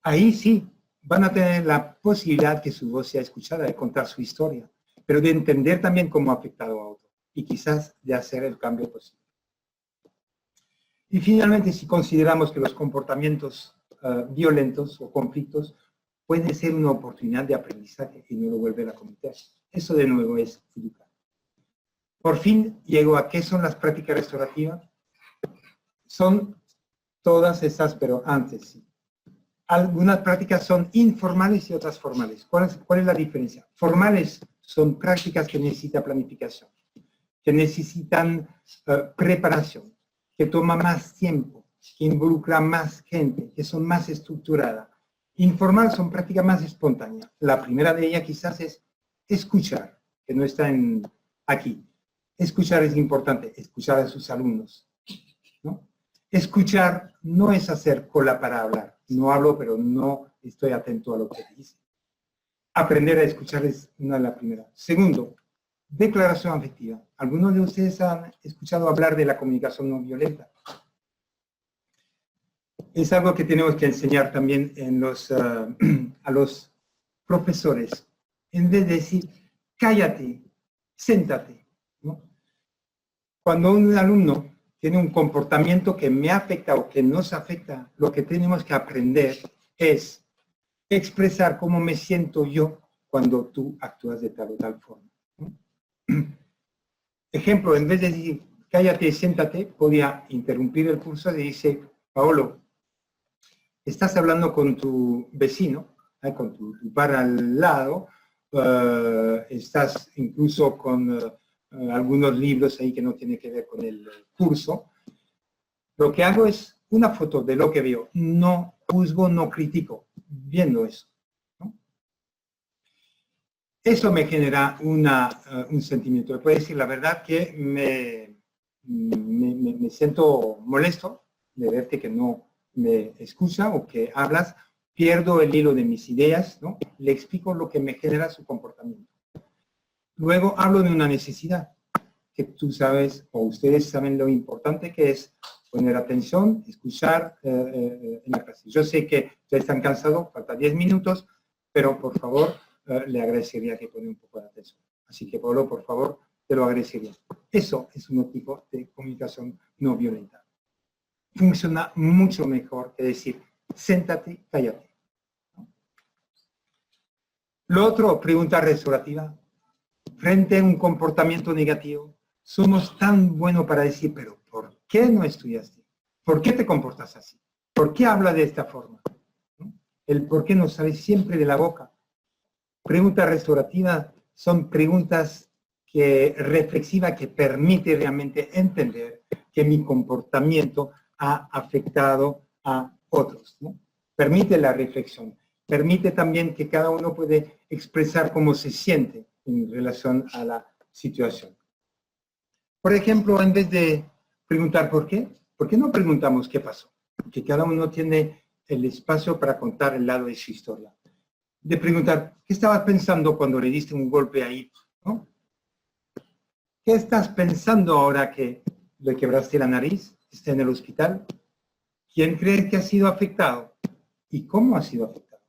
Ahí sí, van a tener la posibilidad que su voz sea escuchada, de contar su historia, pero de entender también cómo ha afectado a otro y quizás de hacer el cambio posible. Y finalmente, si consideramos que los comportamientos violentos o conflictos pueden ser una oportunidad de aprendizaje y no lo vuelven a cometer, eso de nuevo es educar. Por fin llego a qué son las prácticas restaurativas. Son todas esas, pero antes sí. Algunas prácticas son informales y otras formales. ¿Cuál es la diferencia? Formales son prácticas que necesitan planificación, que necesitan preparación, que toman más tiempo, que involucran más gente, que son más estructuradas. Informal son prácticas más espontáneas. La primera de ellas quizás es escuchar, que no está aquí. Escuchar es importante, escuchar a sus alumnos, ¿no? Escuchar no es hacer cola para hablar. No hablo, pero no estoy atento a lo que dice. Aprender a escuchar es una de las primeras. Segundo, declaración afectiva. ¿Algunos de ustedes han escuchado hablar de la comunicación no violenta? Es algo que tenemos que enseñar también a los profesores. En vez de decir, cállate, siéntate, ¿no? Cuando un alumno tiene un comportamiento que me afecta o que nos afecta, lo que tenemos que aprender es expresar cómo me siento yo cuando tú actúas de tal o tal forma, ¿no? Ejemplo, en vez de decir, cállate, siéntate, podía interrumpir el curso y decir, Paolo, estás hablando con tu vecino, con tu par al lado, estás incluso con algunos libros ahí que no tienen que ver con el curso. Lo que hago es una foto de lo que veo. No juzgo, no critico. Viendo eso, Eso me genera un sentimiento. Puedo decir la verdad que me siento molesto de verte que no me escucha o que hablas, pierdo el hilo de mis ideas, ¿no? Le explico lo que me genera su comportamiento. Luego hablo de una necesidad, que tú sabes o ustedes saben lo importante que es poner atención, escuchar en la clase. Yo sé que ya están cansados, falta 10 minutos, pero por favor le agradecería que pone un poco de atención. Así que Pablo, por favor, te lo agradecería. Eso es un tipo de comunicación no violenta. Funciona mucho mejor que decir, siéntate, cállate. Lo otro, pregunta restaurativa. Frente a un comportamiento negativo, somos tan buenos para decir, pero ¿por qué no estudiaste? ¿Por qué te comportas así? ¿Por qué hablas de esta forma? El por qué no sale siempre de la boca. Pregunta restaurativa son preguntas reflexivas que permiten realmente entender que mi comportamiento ha afectado a otros, ¿no? Permite la reflexión. Permite también que cada uno puede expresar cómo se siente en relación a la situación. Por ejemplo, en vez de preguntar ¿por qué no preguntamos qué pasó? Porque cada uno tiene el espacio para contar el lado de su historia. De preguntar, ¿qué estabas pensando cuando le diste un golpe ahí? ¿No? ¿Qué estás pensando ahora que le quebraste la nariz? ¿Está en el hospital? ¿Quién cree que ha sido afectado? ¿Y cómo ha sido afectado?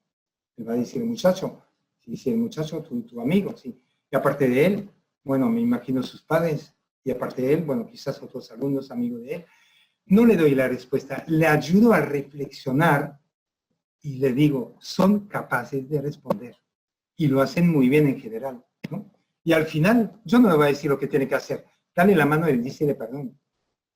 Le va a decir el muchacho. Si dice el muchacho, tu amigo, sí. Y aparte de él, bueno, me imagino sus padres. Y aparte de él, bueno, quizás otros alumnos amigos de él. No le doy la respuesta. Le ayudo a reflexionar y le digo, son capaces de responder. Y lo hacen muy bien en general, ¿no? Y al final, yo no le voy a decir lo que tiene que hacer. Dale la mano y dícele perdón.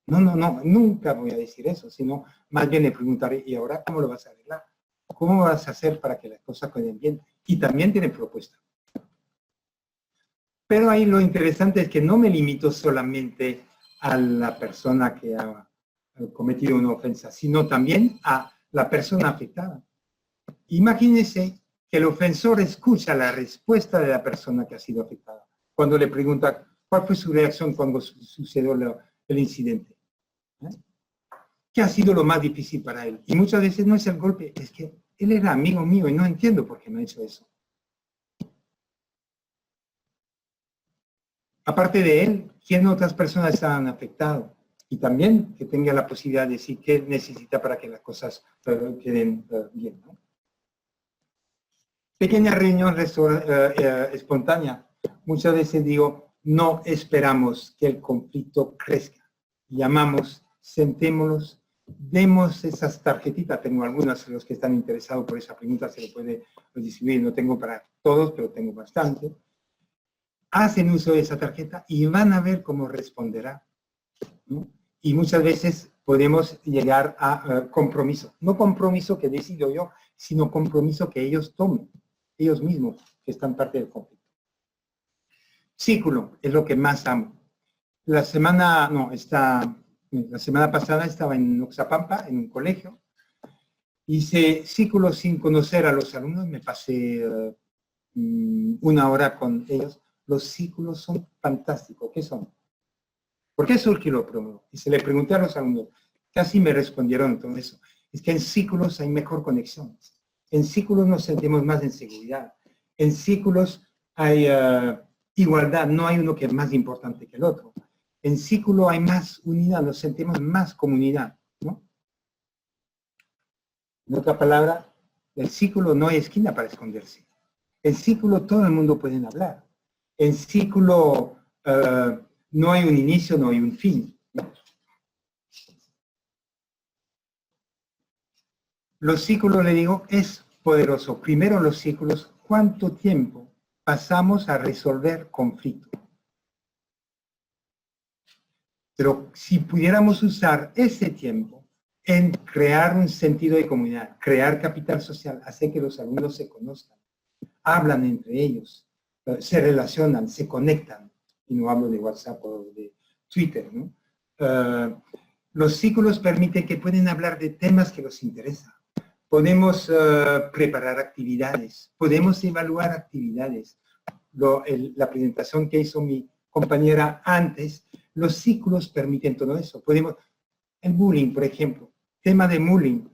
No, nunca voy a decir eso, sino más bien le preguntaré, ¿y ahora cómo lo vas a arreglar? ¿Cómo vas a hacer para que las cosas queden bien? Y también tiene propuesta. Pero ahí lo interesante es que no me limito solamente a la persona que ha cometido una ofensa, sino también a la persona afectada. Imagínense que el ofensor escucha la respuesta de la persona que ha sido afectada. Cuando le pregunta cuál fue su reacción cuando sucedió el incidente. ¿Qué ha sido lo más difícil para él? Y muchas veces no es el golpe, es que él era amigo mío y no entiendo por qué me ha hecho eso. Aparte de él, ¿quién otras personas han afectado? Y también que tenga la posibilidad de decir qué necesita para que las cosas queden bien, ¿no? Pequeña reunión espontánea. Muchas veces digo, no esperamos que el conflicto crezca. Llamamos, sentémonos, demos esas tarjetitas. Tengo algunas de los que están interesados por esa pregunta, se lo puede distribuir. No tengo para todos, pero tengo bastante. Hacen uso de esa tarjeta y van a ver cómo responderá, ¿no? Y muchas veces podemos llegar a compromiso. No compromiso que decido yo, sino compromiso que ellos tomen, ellos mismos, que están parte del conflicto. Círculo es lo que más amo. La semana pasada estaba en Oxapampa, en un colegio. Hice círculos sin conocer a los alumnos, me pasé una hora con ellos. Los círculos son fantásticos. ¿Qué son? ¿Por qué surgió lo promuevo? Y se le pregunté a los alumnos, casi me respondieron todo eso. Es que en círculos hay mejor conexión. En círculos nos sentimos más en seguridad. En círculos hay igualdad, no hay uno que es más importante que el otro. En círculo hay más unidad, nos sentimos más comunidad, ¿no? En otra palabra, el círculo no hay esquina para esconderse. En círculo todo el mundo puede hablar. En círculo no hay un inicio, no hay un fin. Los círculos, le digo, es poderoso. Primero los círculos, ¿cuánto tiempo pasamos a resolver conflictos? Pero si pudiéramos usar ese tiempo en crear un sentido de comunidad, crear capital social, hacer que los alumnos se conozcan, hablan entre ellos, se relacionan, se conectan. Y no hablo de WhatsApp o de Twitter, ¿no? Los círculos permiten que pueden hablar de temas que los interesan. Podemos preparar actividades, podemos evaluar actividades, la presentación que hizo mi compañera antes, los ciclos permiten todo eso. El bullying, por ejemplo, tema de bullying,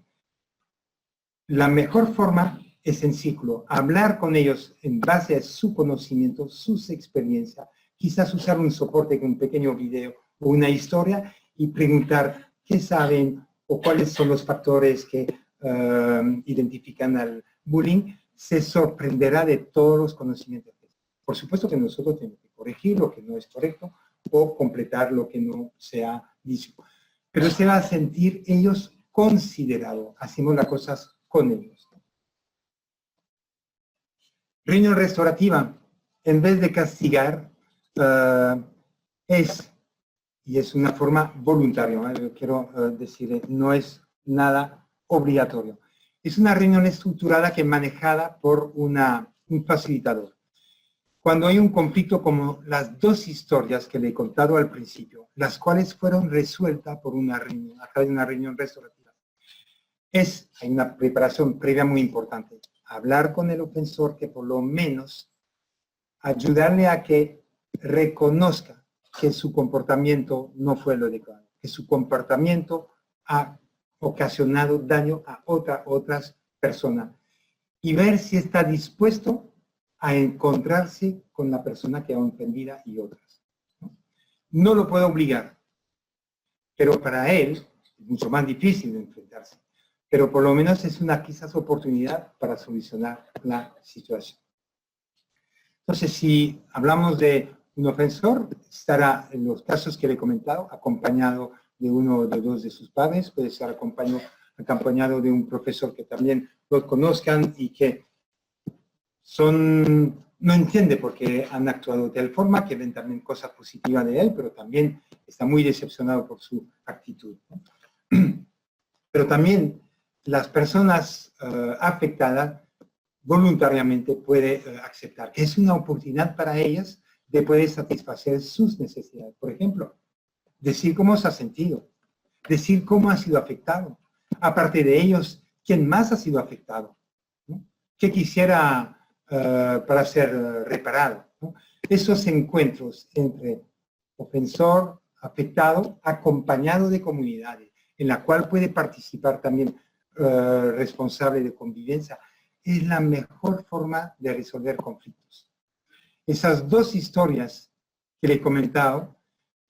la mejor forma es en ciclo, hablar con ellos en base a su conocimiento, sus experiencias, quizás usar un soporte con un pequeño video o una historia y preguntar qué saben o cuáles son los factores que identifican al bullying, se sorprenderá de todos los conocimientos. Por supuesto que nosotros tenemos que corregir lo que no es correcto o completar lo que no se ha dicho. Pero se va a sentir ellos considerados. Hacemos las cosas con ellos. Reunión restaurativa, en vez de castigar, es una forma voluntaria. Quiero decir, no es nada obligatorio. Es una reunión estructurada que es manejada por un facilitador. Cuando hay un conflicto como las dos historias que le he contado al principio, las cuales fueron resueltas por una reunión, a través de una reunión restaurativa, hay una preparación previa muy importante. Hablar con el ofensor, que por lo menos ayudarle a que reconozca que su comportamiento no fue lo adecuado, que su comportamiento ha ocasionado daño a otras personas y ver si está dispuesto a encontrarse con la persona que ha ofendida y otras. No lo puedo obligar, pero para él es mucho más difícil de enfrentarse. Pero por lo menos es una quizás oportunidad para solucionar la situación. Entonces, si hablamos de un ofensor, estará en los casos que le he comentado, acompañado de uno o de dos de sus padres, puede estar acompañado de un profesor que también lo conozcan y que no entiende por qué han actuado de tal forma, que ven también cosas positivas de él, pero también está muy decepcionado por su actitud. Pero también las personas afectadas voluntariamente pueden aceptar que es una oportunidad para ellas de poder satisfacer sus necesidades. Por ejemplo, decir cómo se ha sentido, decir cómo ha sido afectado. Aparte de ellos, ¿quién más ha sido afectado? ¿No? ¿Qué quisiera para ser reparado? ¿No? Esos encuentros entre ofensor, afectado, acompañado de comunidades, en la cual puede participar también responsable de convivencia, es la mejor forma de resolver conflictos. Esas dos historias que le he comentado,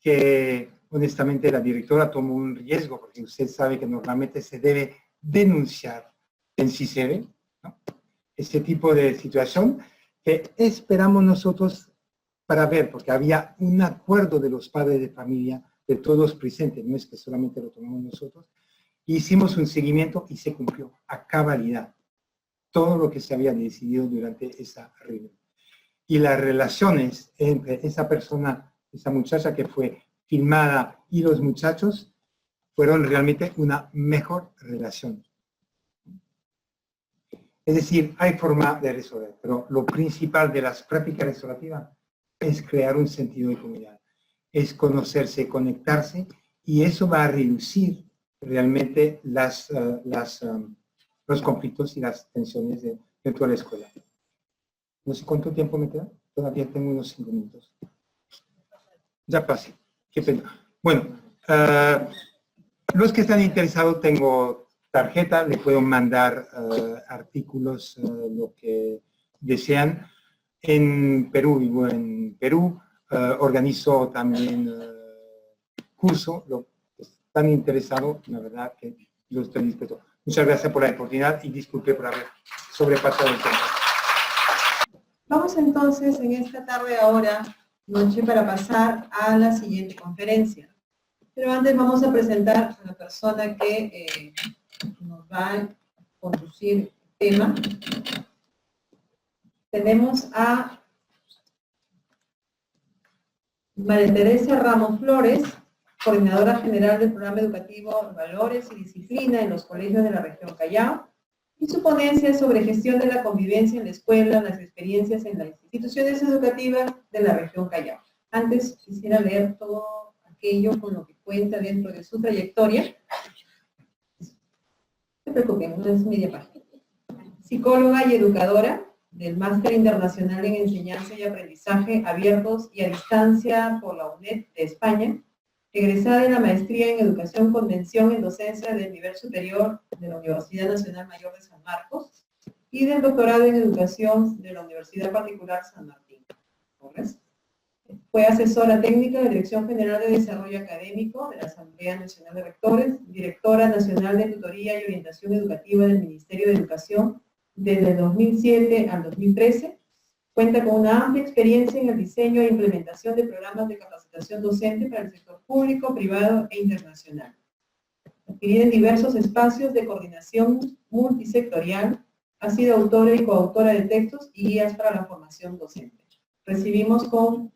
que honestamente la directora tomó un riesgo, porque usted sabe que normalmente se debe denunciar en CICEBE, ¿no? Este tipo de situación que esperamos nosotros para ver, porque había un acuerdo de los padres de familia, de todos presentes, no es que solamente lo tomamos nosotros, hicimos un seguimiento y se cumplió a cabalidad todo lo que se había decidido durante esa reunión. Y las relaciones entre esa persona, esa muchacha que fue filmada y los muchachos, fueron realmente una mejor relación. Es decir, hay forma de resolver, pero lo principal de las prácticas restaurativas es crear un sentido de comunidad, es conocerse, conectarse, y eso va a reducir realmente los conflictos y las tensiones dentro de la escuela. No sé cuánto tiempo me queda, todavía tengo unos 5 minutos. Ya pasé, qué pena. Bueno, los que están interesados, tengo tarjeta, le puedo mandar artículos, lo que desean. En Perú, vivo en Perú, organizo también curso, lo que están interesados, la verdad que yo estoy dispuesto. Muchas gracias por la oportunidad y disculpe por haber sobrepasado el tiempo. Vamos entonces en esta tarde ahora, noche, para pasar a la siguiente conferencia. Pero antes vamos a presentar a la persona que nos va a conducir el tema. Tenemos a María Teresa Ramos Flores, coordinadora general del programa educativo Valores y Disciplina en los colegios de la región Callao, y su ponencia sobre gestión de la convivencia en la escuela, las experiencias en las instituciones educativas de la región Callao. Antes quisiera leer todo aquello con lo que cuenta dentro de su trayectoria. No se preocupen, no es media página. Psicóloga y educadora, del Máster Internacional en Enseñanza y Aprendizaje Abiertos y a Distancia por la UNED de España, egresada de la Maestría en Educación con mención en Docencia del Nivel Superior de la Universidad Nacional Mayor de San Marcos y del Doctorado en Educación de la Universidad Particular San Martín. ¿Correcto? Fue asesora técnica de la Dirección General de Desarrollo Académico de la Asamblea Nacional de Rectores, directora nacional de Tutoría y Orientación Educativa del Ministerio de Educación desde el 2007 al 2013. Cuenta con una amplia experiencia en el diseño e implementación de programas de capacitación docente para el sector público, privado e internacional. Adquirida en diversos espacios de coordinación multisectorial, ha sido autora y coautora de textos y guías para la formación docente. Recibimos con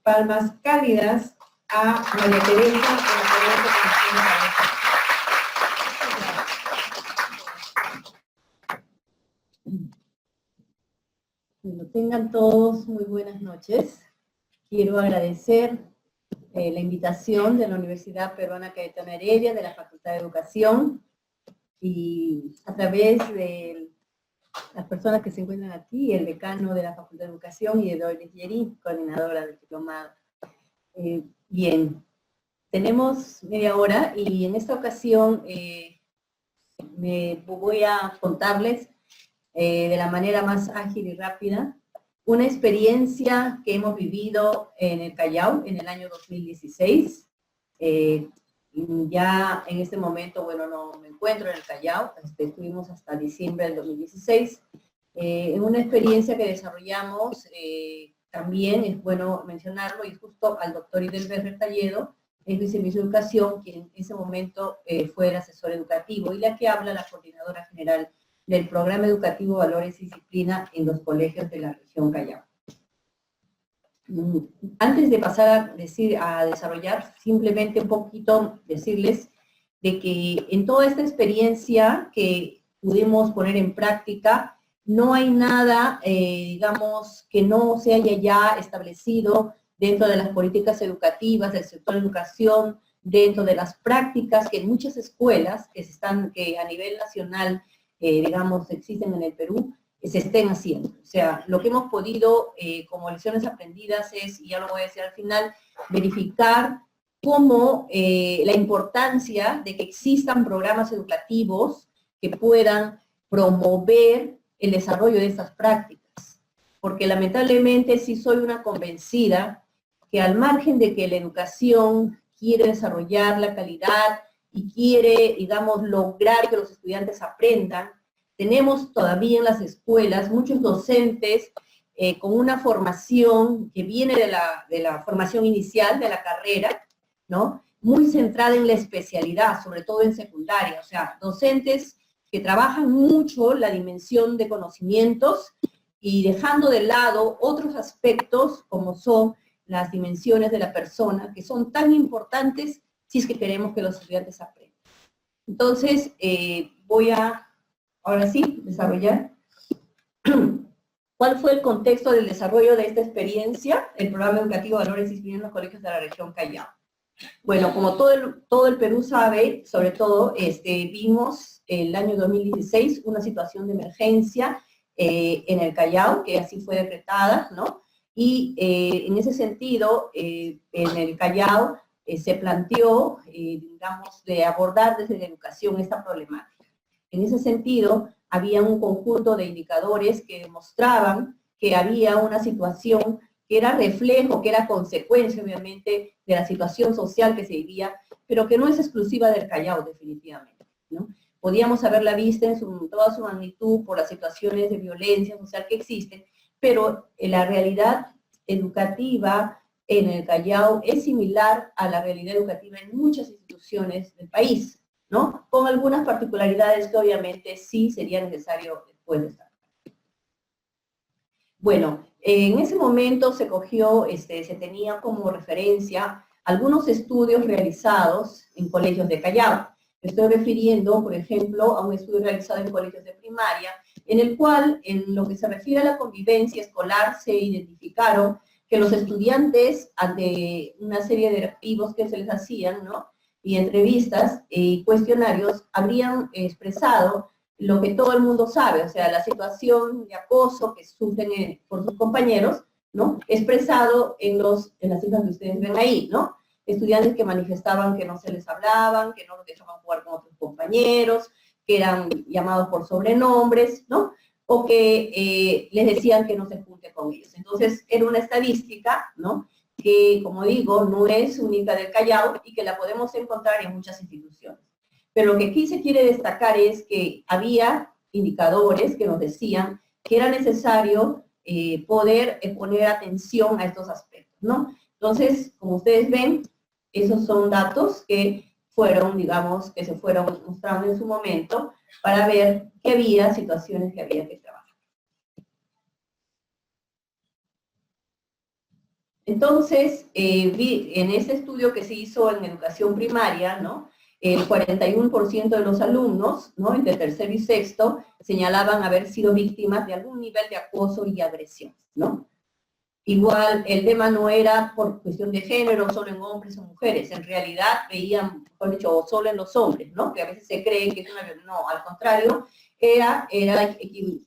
palmas cálidas a María Teresa. Bueno, tengan todos muy buenas noches. Quiero agradecer la invitación de la Universidad Peruana Cayetano Heredia, de la Facultad de Educación, y a través de las personas que se encuentran aquí, el decano de la Facultad de Educación y Doris Yerí, coordinadora del diplomado. Bien, tenemos media hora y en esta ocasión me voy a contarles de la manera más ágil y rápida una experiencia que hemos vivido en el Callao en el año 2016. Ya en este momento, bueno, no me encuentro en el Callao, estuvimos hasta diciembre del 2016, en una experiencia que desarrollamos, también es bueno mencionarlo, y justo al doctor Idelberto Talledo, el viceministro de Educación, quien en ese momento fue el asesor educativo, y la que habla la coordinadora general del Programa Educativo Valores y Disciplina en los colegios de la región Callao. Antes de pasar a desarrollar, simplemente un poquito decirles de que en toda esta experiencia que pudimos poner en práctica, no hay nada, digamos, que no se haya ya establecido dentro de las políticas educativas, del sector de educación, dentro de las prácticas que en muchas escuelas que a nivel nacional, digamos, existen en el Perú, se estén haciendo. O sea, lo que hemos podido, como lecciones aprendidas es, y ya lo voy a decir al final, verificar cómo la importancia de que existan programas educativos que puedan promover el desarrollo de estas prácticas. Porque lamentablemente sí soy una convencida que al margen de que la educación quiere desarrollar la calidad y quiere, digamos, lograr que los estudiantes aprendan, tenemos todavía en las escuelas muchos docentes con una formación que viene de la formación inicial de la carrera, ¿no? Muy centrada en la especialidad, sobre todo en secundaria. O sea, docentes que trabajan mucho la dimensión de conocimientos y dejando de lado otros aspectos como son las dimensiones de la persona, que son tan importantes si es que queremos que los estudiantes aprendan. Entonces, voy a, ahora sí, desarrollar. ¿Cuál fue el contexto del desarrollo de esta experiencia? El programa educativo Valores y Disciplina en los colegios de la región Callao. Bueno, como todo el Perú sabe, sobre todo vimos el año 2016 una situación de emergencia en el Callao, que así fue decretada, ¿no? Y en ese sentido, en el Callao se planteó, digamos, de abordar desde la educación esta problemática. En ese sentido, había un conjunto de indicadores que demostraban que había una situación que era reflejo, que era consecuencia, obviamente, de la situación social que se vivía, pero que no es exclusiva del Callao, definitivamente, ¿no? Podíamos haberla visto en toda su magnitud por las situaciones de violencia social que existen, pero la realidad educativa en el Callao es similar a la realidad educativa en muchas instituciones del país, ¿no? Con algunas particularidades que obviamente sí sería necesario después destacar. Bueno, en ese momento se cogió, se tenía como referencia algunos estudios realizados en colegios de Callao. Me estoy refiriendo, por ejemplo, a un estudio realizado en colegios de primaria, en el cual, en lo que se refiere a la convivencia escolar, se identificaron que los estudiantes, ante una serie de activos que se les hacían, ¿no?, y entrevistas y cuestionarios, habrían expresado lo que todo el mundo sabe, o sea, la situación de acoso que sufren por sus compañeros, ¿no? Expresado en las cifras que ustedes ven ahí, ¿no? Estudiantes que manifestaban que no se les hablaban, que no los dejaban jugar con otros compañeros, que eran llamados por sobrenombres, ¿no? O que les decían que no se junte con ellos. Entonces, era una estadística, ¿no? Que, como digo, no es única del Callao y que la podemos encontrar en muchas instituciones. Pero lo que aquí se quiere destacar es que había indicadores que nos decían que era necesario poder poner atención a estos aspectos, ¿no? Entonces, como ustedes ven, esos son datos que fueron, digamos, que se fueron mostrando en su momento para ver que había situaciones que había que trabajar. Entonces, en este estudio que se hizo en educación primaria, ¿no? El 41% de los alumnos, ¿no? Entre tercero y sexto, señalaban haber sido víctimas de algún nivel de acoso y agresión, ¿no? Igual, el tema no era por cuestión de género, solo en hombres o mujeres. En realidad, veían, mejor dicho, solo en los hombres, ¿no? Que a veces se cree que es una... No, al contrario, eran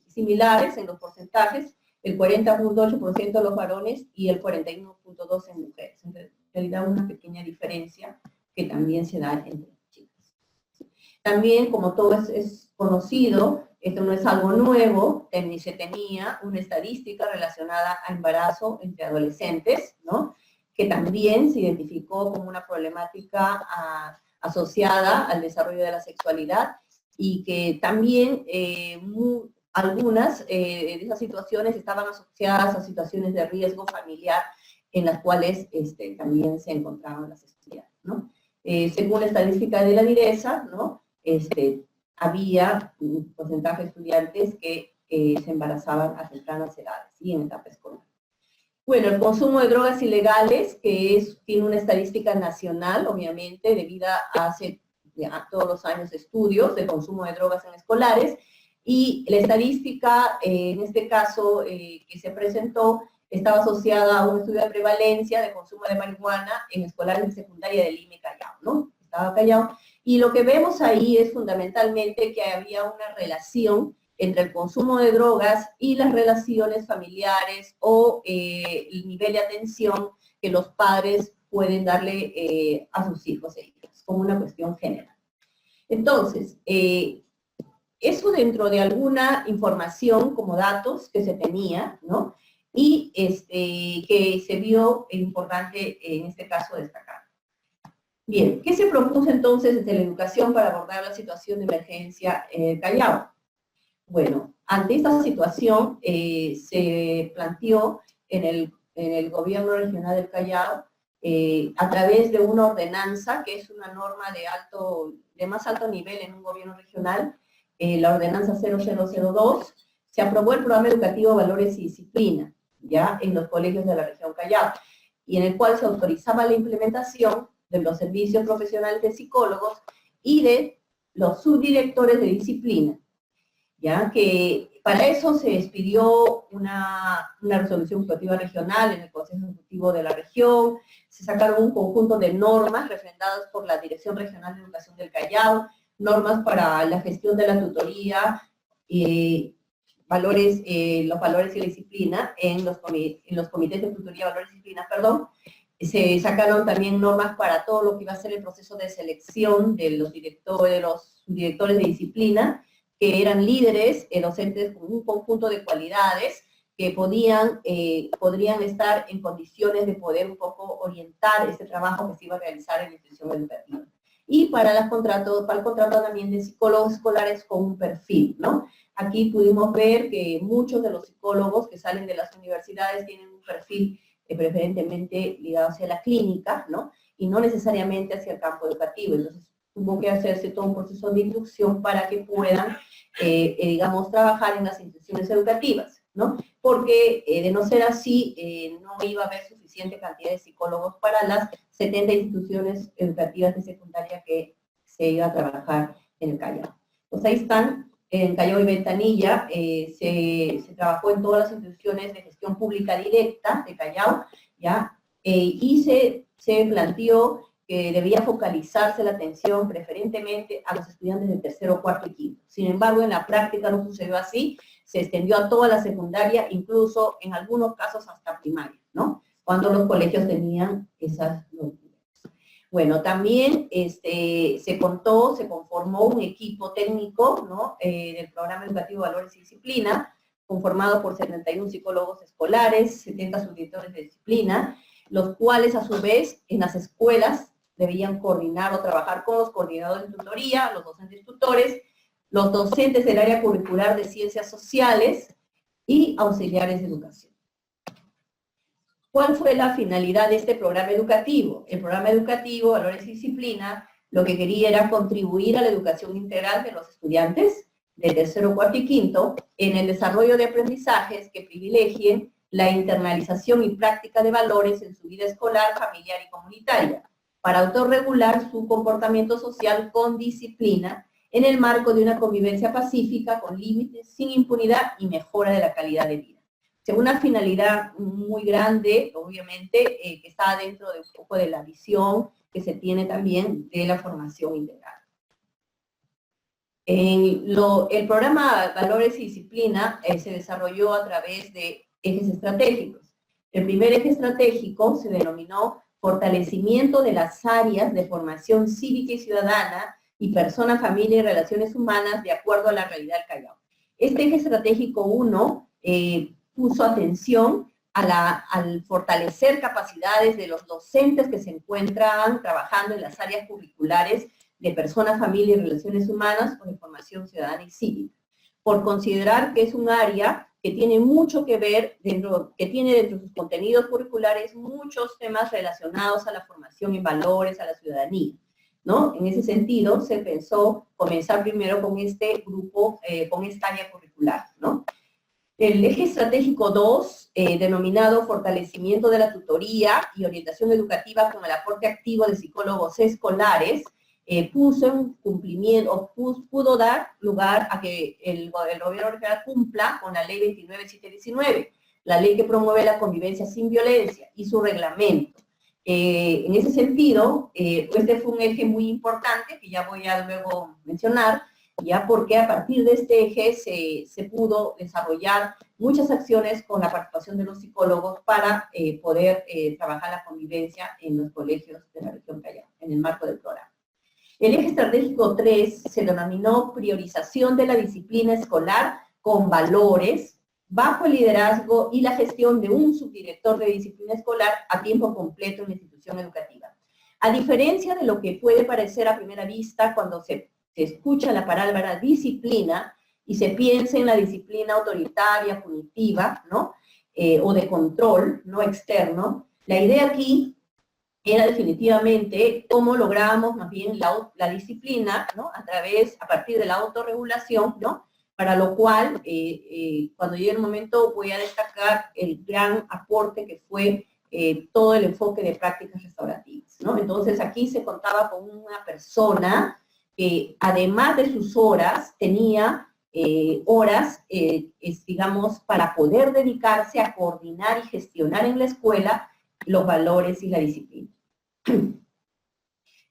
similares en los porcentajes, el 40.8% de los varones y el 41.2% en mujeres. En realidad, una pequeña diferencia que también se da entre chicas. También, como todo es conocido, esto no es algo nuevo, se tenía una estadística relacionada a embarazo entre adolescentes, ¿no? Que también se identificó como una problemática asociada al desarrollo de la sexualidad y que también algunas de esas situaciones estaban asociadas a situaciones de riesgo familiar en las cuales también se encontraban las estudiantes, ¿no? Según la estadística de la DIRESA, ¿no? Había un porcentaje de estudiantes que se embarazaban a tempranas edades y en etapa escolar. Bueno, el consumo de drogas ilegales, que tiene una estadística nacional, obviamente, debido a todos los años de estudios de consumo de drogas en escolares, y la estadística, en este caso, que se presentó, estaba asociada a un estudio de prevalencia de consumo de marihuana en escolares de secundaria de Lima y Callao, ¿no? Estaba Callao. Y lo que vemos ahí es fundamentalmente que había una relación entre el consumo de drogas y las relaciones familiares o el nivel de atención que los padres pueden darle a sus hijos e hijas, como una cuestión general. Entonces, eso dentro de alguna información como datos que se tenía, ¿no? Y que se vio importante en este caso destacar. Bien, ¿qué se propuso entonces desde la educación para abordar la situación de emergencia en el Callao? Bueno, ante esta situación se planteó en el gobierno regional del Callao a través de una ordenanza, que es una norma de más alto nivel en un gobierno regional, la ordenanza 0002, se aprobó el programa educativo Valores y Disciplina, ya en los colegios de la región Callao, y en el cual se autorizaba la implementación de los servicios profesionales de psicólogos y de los subdirectores de disciplina, ya que para eso se expidió una resolución educativa regional en el Consejo Ejecutivo de la región, se sacaron un conjunto de normas refrendadas por la Dirección Regional de Educación del Callao, normas para la gestión de la tutoría, los valores y la disciplina en los comités de tutoría, valores y disciplina, perdón. Se sacaron también normas para todo lo que iba a ser el proceso de selección de los directores de disciplina, que eran líderes, docentes con un conjunto de cualidades que podrían estar en condiciones de poder un poco orientar este trabajo que se iba a realizar en la institución educativa. Y para el contrato también de psicólogos escolares con un perfil, ¿no? Aquí pudimos ver que muchos de los psicólogos que salen de las universidades tienen un perfil preferentemente ligado hacia la clínica, ¿no? Y no necesariamente hacia el campo educativo. Entonces, tuvo que hacerse todo un proceso de inducción para que puedan, digamos, trabajar en las instituciones educativas, ¿no? Porque de no ser así, no iba a haber suficiente cantidad de psicólogos para las 70 instituciones educativas de secundaria que se iba a trabajar en el Callao. Pues ahí están, en Callao y Ventanilla, se trabajó en todas las instituciones de gestión pública directa de Callao, ¿ya? Y se planteó que debía focalizarse la atención preferentemente a los estudiantes de tercero, cuarto y quinto. Sin embargo, en la práctica no sucedió así, se extendió a toda la secundaria, incluso en algunos casos hasta primaria, ¿no? Cuando los colegios tenían esas notas. Bueno, también se conformó un equipo técnico, ¿no? Del Programa Educativo Valores y Disciplina, conformado por 71 psicólogos escolares, 70 subdirectores de disciplina, los cuales a su vez en las escuelas debían coordinar o trabajar con los coordinadores de tutoría, los docentes tutores, los docentes del área curricular de ciencias sociales y auxiliares de educación. ¿Cuál fue la finalidad de este programa educativo? El programa educativo Valores y Disciplina lo que quería era contribuir a la educación integral de los estudiantes de tercero, cuarto y quinto en el desarrollo de aprendizajes que privilegien la internalización y práctica de valores en su vida escolar, familiar y comunitaria, para autorregular su comportamiento social con disciplina en el marco de una convivencia pacífica, con límites, sin impunidad y mejora de la calidad de vida. Una finalidad muy grande, obviamente, que está dentro de un poco de la visión que se tiene también de la formación integral. El programa Valores y Disciplina se desarrolló a través de ejes estratégicos. El primer eje estratégico se denominó fortalecimiento de las áreas de formación cívica y ciudadana y persona, familia y relaciones humanas de acuerdo a la realidad del Callao. Este eje estratégico 1 puso atención al fortalecer capacidades de los docentes que se encuentran trabajando en las áreas curriculares de persona, familia y relaciones humanas con información ciudadana y cívica, por considerar que es un área que tiene mucho que ver, que tiene dentro de sus contenidos curriculares muchos temas relacionados a la formación en valores, a la ciudadanía, ¿no? En ese sentido, se pensó comenzar primero con este grupo, con esta área curricular, ¿no? El eje estratégico 2, denominado fortalecimiento de la tutoría y orientación educativa con el aporte activo de psicólogos escolares, puso en cumplimiento, pudo dar lugar a que el gobierno regional cumpla con la ley 29719, la ley que promueve la convivencia sin violencia y su reglamento. En ese sentido, este fue un eje muy importante que ya voy a luego mencionar, ya porque a partir de este eje se pudo desarrollar muchas acciones con la participación de los psicólogos para poder trabajar la convivencia en los colegios de la región Callao, en el marco del programa. El eje estratégico 3 se denominó priorización de la disciplina escolar con valores, bajo el liderazgo y la gestión de un subdirector de disciplina escolar a tiempo completo en la institución educativa. A diferencia de lo que puede parecer a primera vista cuando se escucha la palabra disciplina y se piensa en la disciplina autoritaria, punitiva, ¿no? O de control, no externo, la idea aquí era definitivamente cómo lográbamos más bien la disciplina, ¿no? A partir de la autorregulación, ¿no? Para lo cual, cuando llegue el momento, voy a destacar el gran aporte que fue todo el enfoque de prácticas restaurativas, ¿no? Entonces, aquí se contaba con una persona que, además de sus horas, tenía horas, digamos, para poder dedicarse a coordinar y gestionar en la escuela los valores y la disciplina.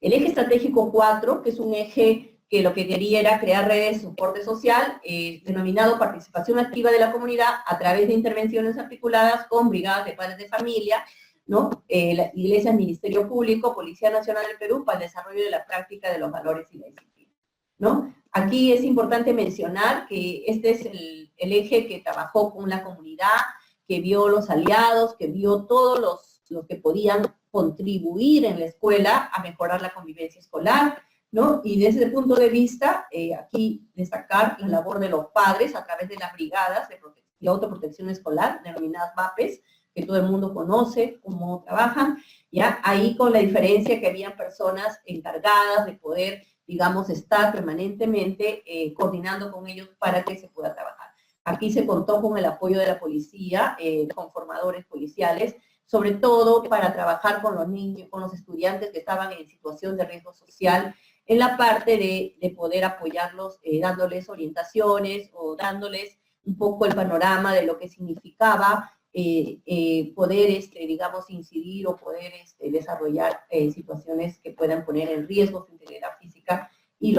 El eje estratégico 4, que es un eje que lo que quería era crear redes de soporte social, denominado participación activa de la comunidad a través de intervenciones articuladas con brigadas de padres de familia, ¿no? La Iglesia, Ministerio Público, Policía Nacional del Perú, para el desarrollo de la práctica de los valores y la disciplina, ¿no? Aquí es importante mencionar que este es el eje que trabajó con la comunidad, que vio los aliados, que vio todos los que podían contribuir en la escuela a mejorar la convivencia escolar, ¿no? Y desde ese punto de vista, aquí destacar la labor de los padres a través de las brigadas de autoprotección escolar, denominadas VAPES, que todo el mundo conoce cómo trabajan, ya ahí con la diferencia que habían personas encargadas de poder, digamos, estar permanentemente coordinando con ellos para que se pueda trabajar. Aquí se contó con el apoyo de la policía, con formadores policiales, sobre todo para trabajar con los niños, con los estudiantes que estaban en situación de riesgo social, en la parte de poder apoyarlos, dándoles orientaciones o dándoles un poco el panorama de lo que significaba poder, digamos, incidir o poder desarrollar situaciones que puedan poner en riesgo su integridad física y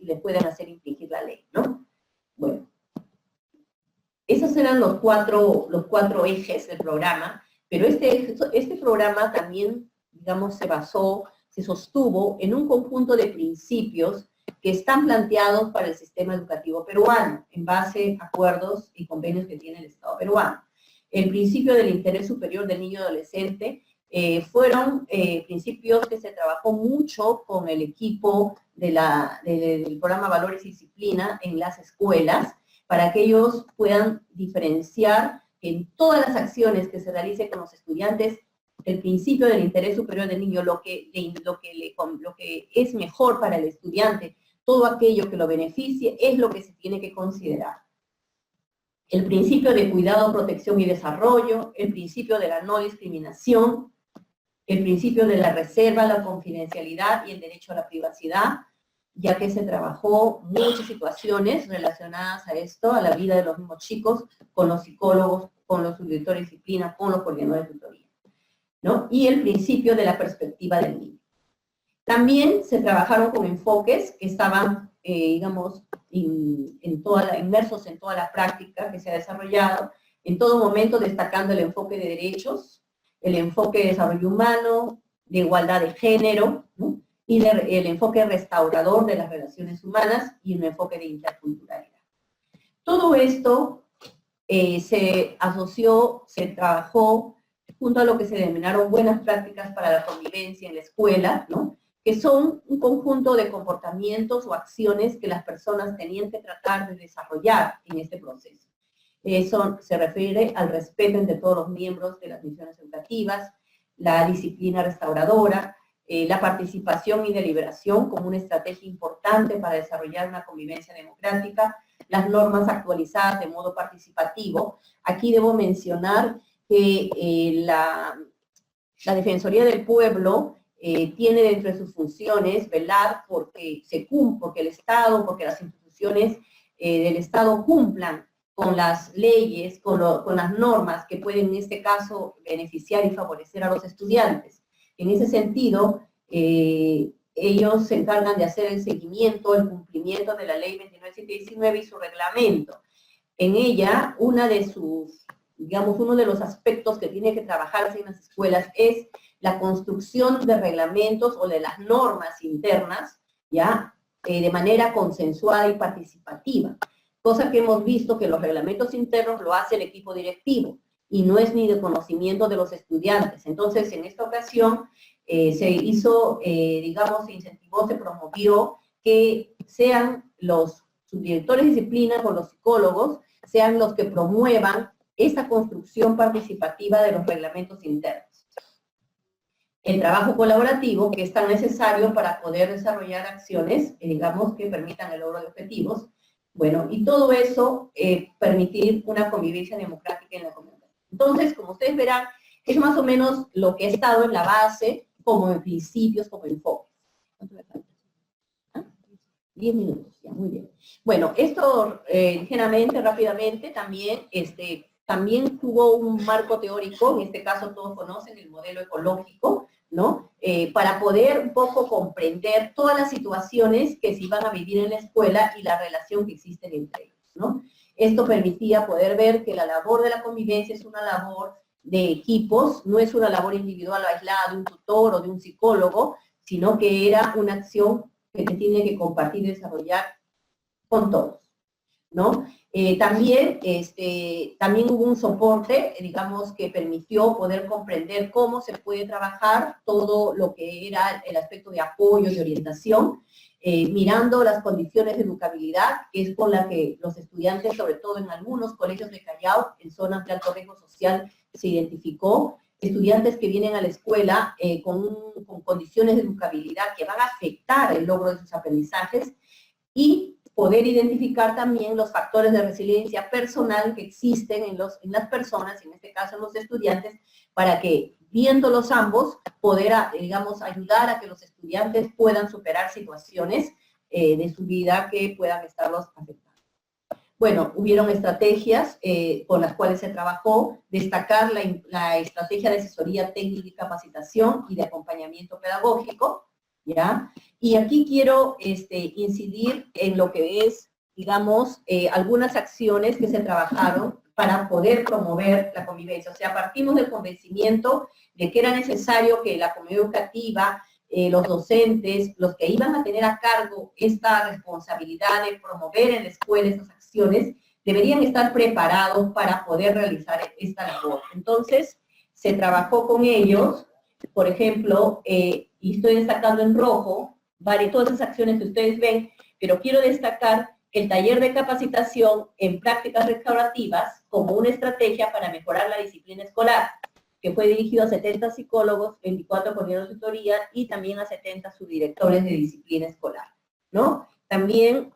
les puedan hacer infringir la ley, ¿no? Bueno, esos eran los cuatro ejes del programa, pero este programa también, digamos, se sostuvo en un conjunto de principios que están planteados para el sistema educativo peruano, en base a acuerdos y convenios que tiene el Estado peruano. El principio del interés superior del niño y adolescente fueron principios que se trabajó mucho con el equipo del programa Valores y Disciplina en las escuelas, para que ellos puedan diferenciar en todas las acciones que se realicen con los estudiantes el principio del interés superior del niño, lo que es mejor para el estudiante, todo aquello que lo beneficie, es lo que se tiene que considerar. El principio de cuidado, protección y desarrollo, el principio de la no discriminación, el principio de la reserva, la confidencialidad y el derecho a la privacidad, ya que se trabajó muchas situaciones relacionadas a esto, a la vida de los mismos chicos, con los psicólogos, con los subdirectores de disciplina, con los coordinadores de tutoría, ¿no? Y el principio de la perspectiva del niño. También se trabajaron con enfoques que estaban, digamos, inmersos en toda la práctica que se ha desarrollado, en todo momento destacando el enfoque de derechos, el enfoque de desarrollo humano, de igualdad de género, ¿no? Y el enfoque restaurador de las relaciones humanas y un enfoque de interculturalidad. Todo esto se asoció, se trabajó junto a lo que se denominaron buenas prácticas para la convivencia en la escuela, ¿no? Que son un conjunto de comportamientos o acciones que las personas tenían que tratar de desarrollar en este proceso. Eso se refiere al respeto entre todos los miembros de las misiones educativas, la disciplina restauradora, la participación y deliberación como una estrategia importante para desarrollar una convivencia democrática, las normas actualizadas de modo participativo. Aquí debo mencionar que la Defensoría del Pueblo tiene dentro de sus funciones velar porque el Estado, porque las instituciones del Estado cumplan con las leyes, con las normas que pueden en este caso beneficiar y favorecer a los estudiantes. En ese sentido, ellos se encargan de hacer el seguimiento, el cumplimiento de la Ley 29719 y su reglamento. En ella, uno de los aspectos que tiene que trabajarse en las escuelas es la construcción de reglamentos o de las normas internas, ¿ya? De manera consensuada y participativa. Cosa que hemos visto que los reglamentos internos lo hace el equipo directivo y no es ni de conocimiento de los estudiantes. Entonces, en esta ocasión se hizo, digamos, se incentivó, se promovió que sean los subdirectores de disciplina o los psicólogos, sean los que promuevan esa construcción participativa de los reglamentos internos. El trabajo colaborativo, que es tan necesario para poder desarrollar acciones, digamos, que permitan el logro de objetivos. Bueno, y todo eso permitir una convivencia democrática en la comunidad. Entonces, como ustedes verán, es más o menos lo que ha estado en la base, como en principios, como enfoques. ¿Cuánto me falta? 10 minutos, ya, muy bien. Bueno, esto ligeramente, rápidamente, también tuvo un marco teórico, en este caso todos conocen el modelo ecológico, ¿no? Para poder un poco comprender todas las situaciones que se iban a vivir en la escuela y la relación que existe entre ellos, ¿no? Esto permitía poder ver que la labor de la convivencia es una labor de equipos, no es una labor individual o aislada de un tutor o de un psicólogo, sino que era una acción que se tiene que compartir y desarrollar con todos, ¿no? También hubo un soporte, digamos, que permitió poder comprender cómo se puede trabajar todo lo que era el aspecto de apoyo y orientación, mirando las condiciones de educabilidad, que es con la que los estudiantes, sobre todo en algunos colegios de Callao, en zonas de alto riesgo social, se identificó, estudiantes que vienen a la escuela con condiciones de educabilidad que van a afectar el logro de sus aprendizajes, y poder identificar también los factores de resiliencia personal que existen en las personas, en este caso en los estudiantes, para que, viéndolos ambos, poder, digamos, ayudar a que los estudiantes puedan superar situaciones de su vida que puedan estarlos afectando. Bueno, hubieron estrategias con las cuales se trabajó, destacar la estrategia de asesoría técnica y capacitación y de acompañamiento pedagógico, ¿ya? Y aquí quiero incidir en lo que es, digamos, algunas acciones que se trabajaron para poder promover la convivencia. O sea, partimos del convencimiento de que era necesario que la comunidad educativa, los docentes, los que iban a tener a cargo esta responsabilidad de promover en la escuela estas acciones, deberían estar preparados para poder realizar esta labor. Entonces, se trabajó con ellos, por ejemplo, y estoy destacando en rojo, todas esas acciones que ustedes ven, pero quiero destacar el taller de capacitación en prácticas restaurativas como una estrategia para mejorar la disciplina escolar, que fue dirigido a 70 psicólogos, 24 coordinadores de tutoría y también a 70 subdirectores de disciplina escolar, ¿no? También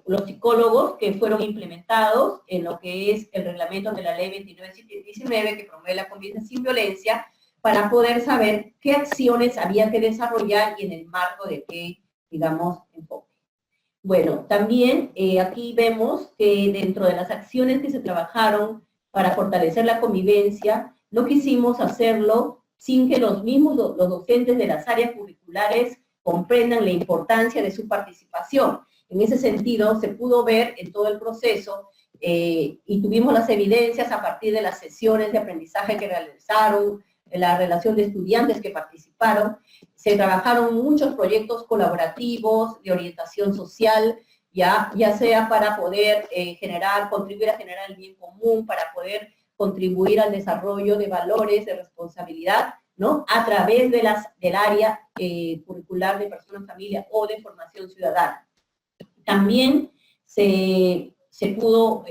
los psicólogos que fueron implementados en lo que es el reglamento de la ley 2919 que promueve la convivencia sin violencia, para poder saber qué acciones había que desarrollar y en el marco de qué, digamos, enfoque. Bueno, también aquí vemos que dentro de las acciones que se trabajaron para fortalecer la convivencia, no quisimos hacerlo sin que los docentes de las áreas curriculares comprendan la importancia de su participación. En ese sentido, se pudo ver en todo el proceso y tuvimos las evidencias a partir de las sesiones de aprendizaje que realizaron, la relación de estudiantes que participaron. Se trabajaron muchos proyectos colaborativos de orientación social, ya sea para poder contribuir a generar el bien común, para poder contribuir al desarrollo de valores de responsabilidad, ¿no? A través del área curricular de personas, familia o de formación ciudadana. También se pudo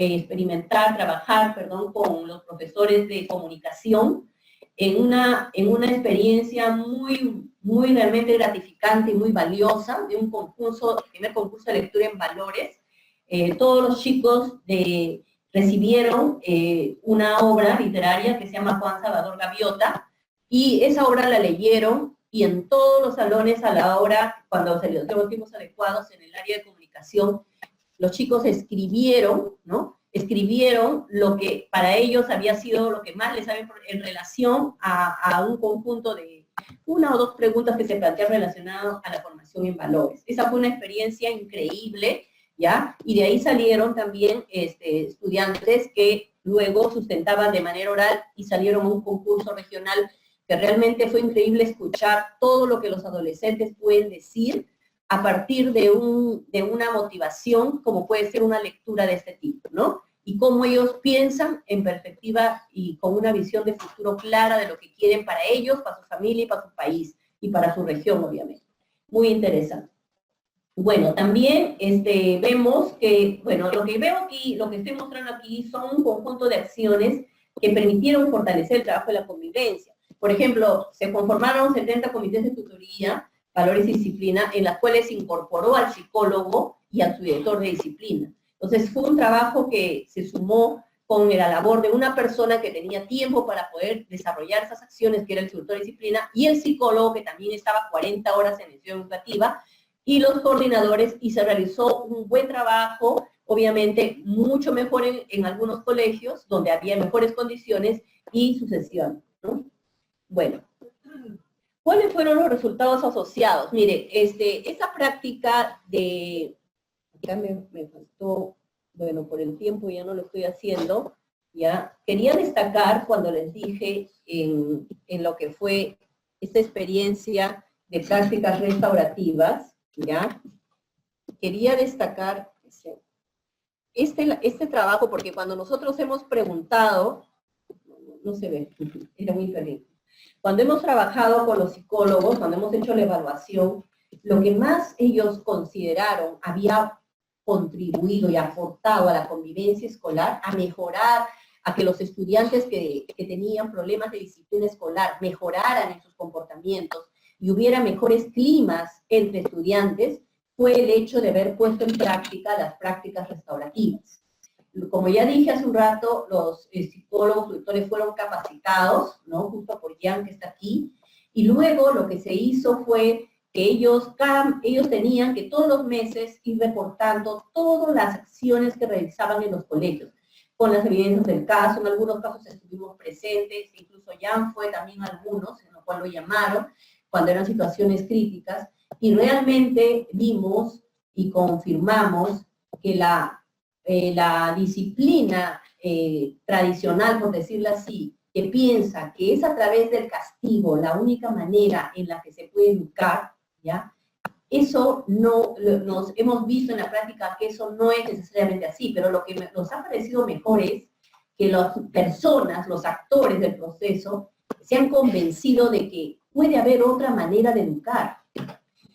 trabajar con los profesores de comunicación en una experiencia muy realmente gratificante y muy valiosa, de un primer concurso de lectura en valores. Todos los chicos recibieron una obra literaria que se llama Juan Salvador Gaviota, y esa obra la leyeron, y en todos los salones a la hora, cuando se les dio los tiempos adecuados en el área de comunicación, los chicos escribieron, ¿no? Escribieron lo que para ellos había sido lo que más les había en relación a un conjunto de una o dos preguntas que se plantearon relacionadas a la formación en valores. Esa fue una experiencia increíble, ¿ya? Y de ahí salieron también estudiantes que luego sustentaban de manera oral y salieron a un concurso regional que realmente fue increíble escuchar todo lo que los adolescentes pueden decir a partir de una motivación, como puede ser una lectura de este tipo, ¿no? Y cómo ellos piensan en perspectiva y con una visión de futuro clara de lo que quieren para ellos, para su familia y para su país, y para su región, obviamente. Muy interesante. Bueno, también vemos que, bueno, lo que veo aquí, lo que estoy mostrando aquí son un conjunto de acciones que permitieron fortalecer el trabajo de la convivencia. Por ejemplo, se conformaron 70 comités de tutoría, valores y disciplina, en las cuales se incorporó al psicólogo y al subdirector de disciplina. Entonces fue un trabajo que se sumó con la labor de una persona que tenía tiempo para poder desarrollar esas acciones, que era el subdirector de disciplina, y el psicólogo, que también estaba 40 horas en la institución educativa, y los coordinadores, y se realizó un buen trabajo, obviamente mucho mejor en algunos colegios, donde había mejores condiciones y sucesión, ¿no? Bueno, ¿cuáles fueron los resultados asociados? Mire, esa práctica de, acá me faltó, bueno, por el tiempo ya no lo estoy haciendo, ya, quería destacar cuando les dije en lo que fue esta experiencia de prácticas restaurativas, ya, quería destacar este trabajo, porque cuando nosotros hemos preguntado, no se ve, era muy diferente. Cuando hemos trabajado con los psicólogos, cuando hemos hecho la evaluación, lo que más ellos consideraron había contribuido y aportado a la convivencia escolar, a mejorar, a que los estudiantes que tenían problemas de disciplina escolar mejoraran en sus comportamientos y hubiera mejores climas entre estudiantes, fue el hecho de haber puesto en práctica las prácticas restaurativas. Como ya dije hace un rato, los psicólogos, tutores fueron capacitados, ¿no? Justo por Jan, que está aquí, y luego lo que se hizo fue que ellos tenían que todos los meses ir reportando todas las acciones que realizaban en los colegios, con las evidencias del caso. En algunos casos estuvimos presentes, incluso Jan fue también algunos, en los cuales lo llamaron, cuando eran situaciones críticas, y realmente vimos y confirmamos que la disciplina tradicional, por decirlo así, que piensa que es a través del castigo la única manera en la que se puede educar, ¿ya? Eso no, nos hemos visto en la práctica que eso no es necesariamente así, pero lo que nos ha parecido mejor es que las personas, los actores del proceso, se han convencido de que puede haber otra manera de educar.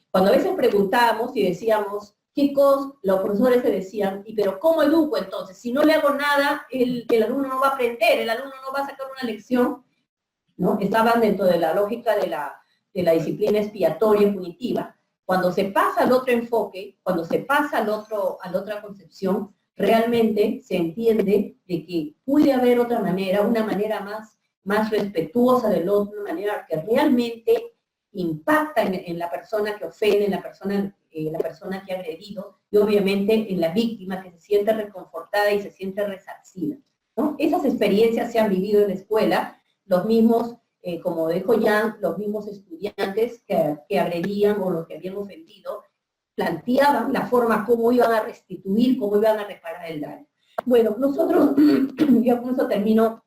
Cuando a veces preguntábamos y decíamos, chicos, los profesores se decían, pero ¿cómo educo entonces? Si no le hago nada, el alumno no va a aprender, el alumno no va a sacar una lección, ¿no? Estaban dentro de la lógica de la disciplina expiatoria y punitiva. Cuando se pasa al otro enfoque, cuando se pasa a la otra concepción, realmente se entiende de que puede haber otra manera, una manera más respetuosa del otro, una manera que realmente impacta en la persona que ofende, en la persona que ha agredido, y obviamente en la víctima que se siente reconfortada y se siente resarcida, ¿no? Esas experiencias se han vivido en la escuela, los mismos, como dijo Jan, los mismos estudiantes que agredían o los que habían ofendido, planteaban la forma como iban a restituir, cómo iban a reparar el daño. Bueno, nosotros, ya con eso termino,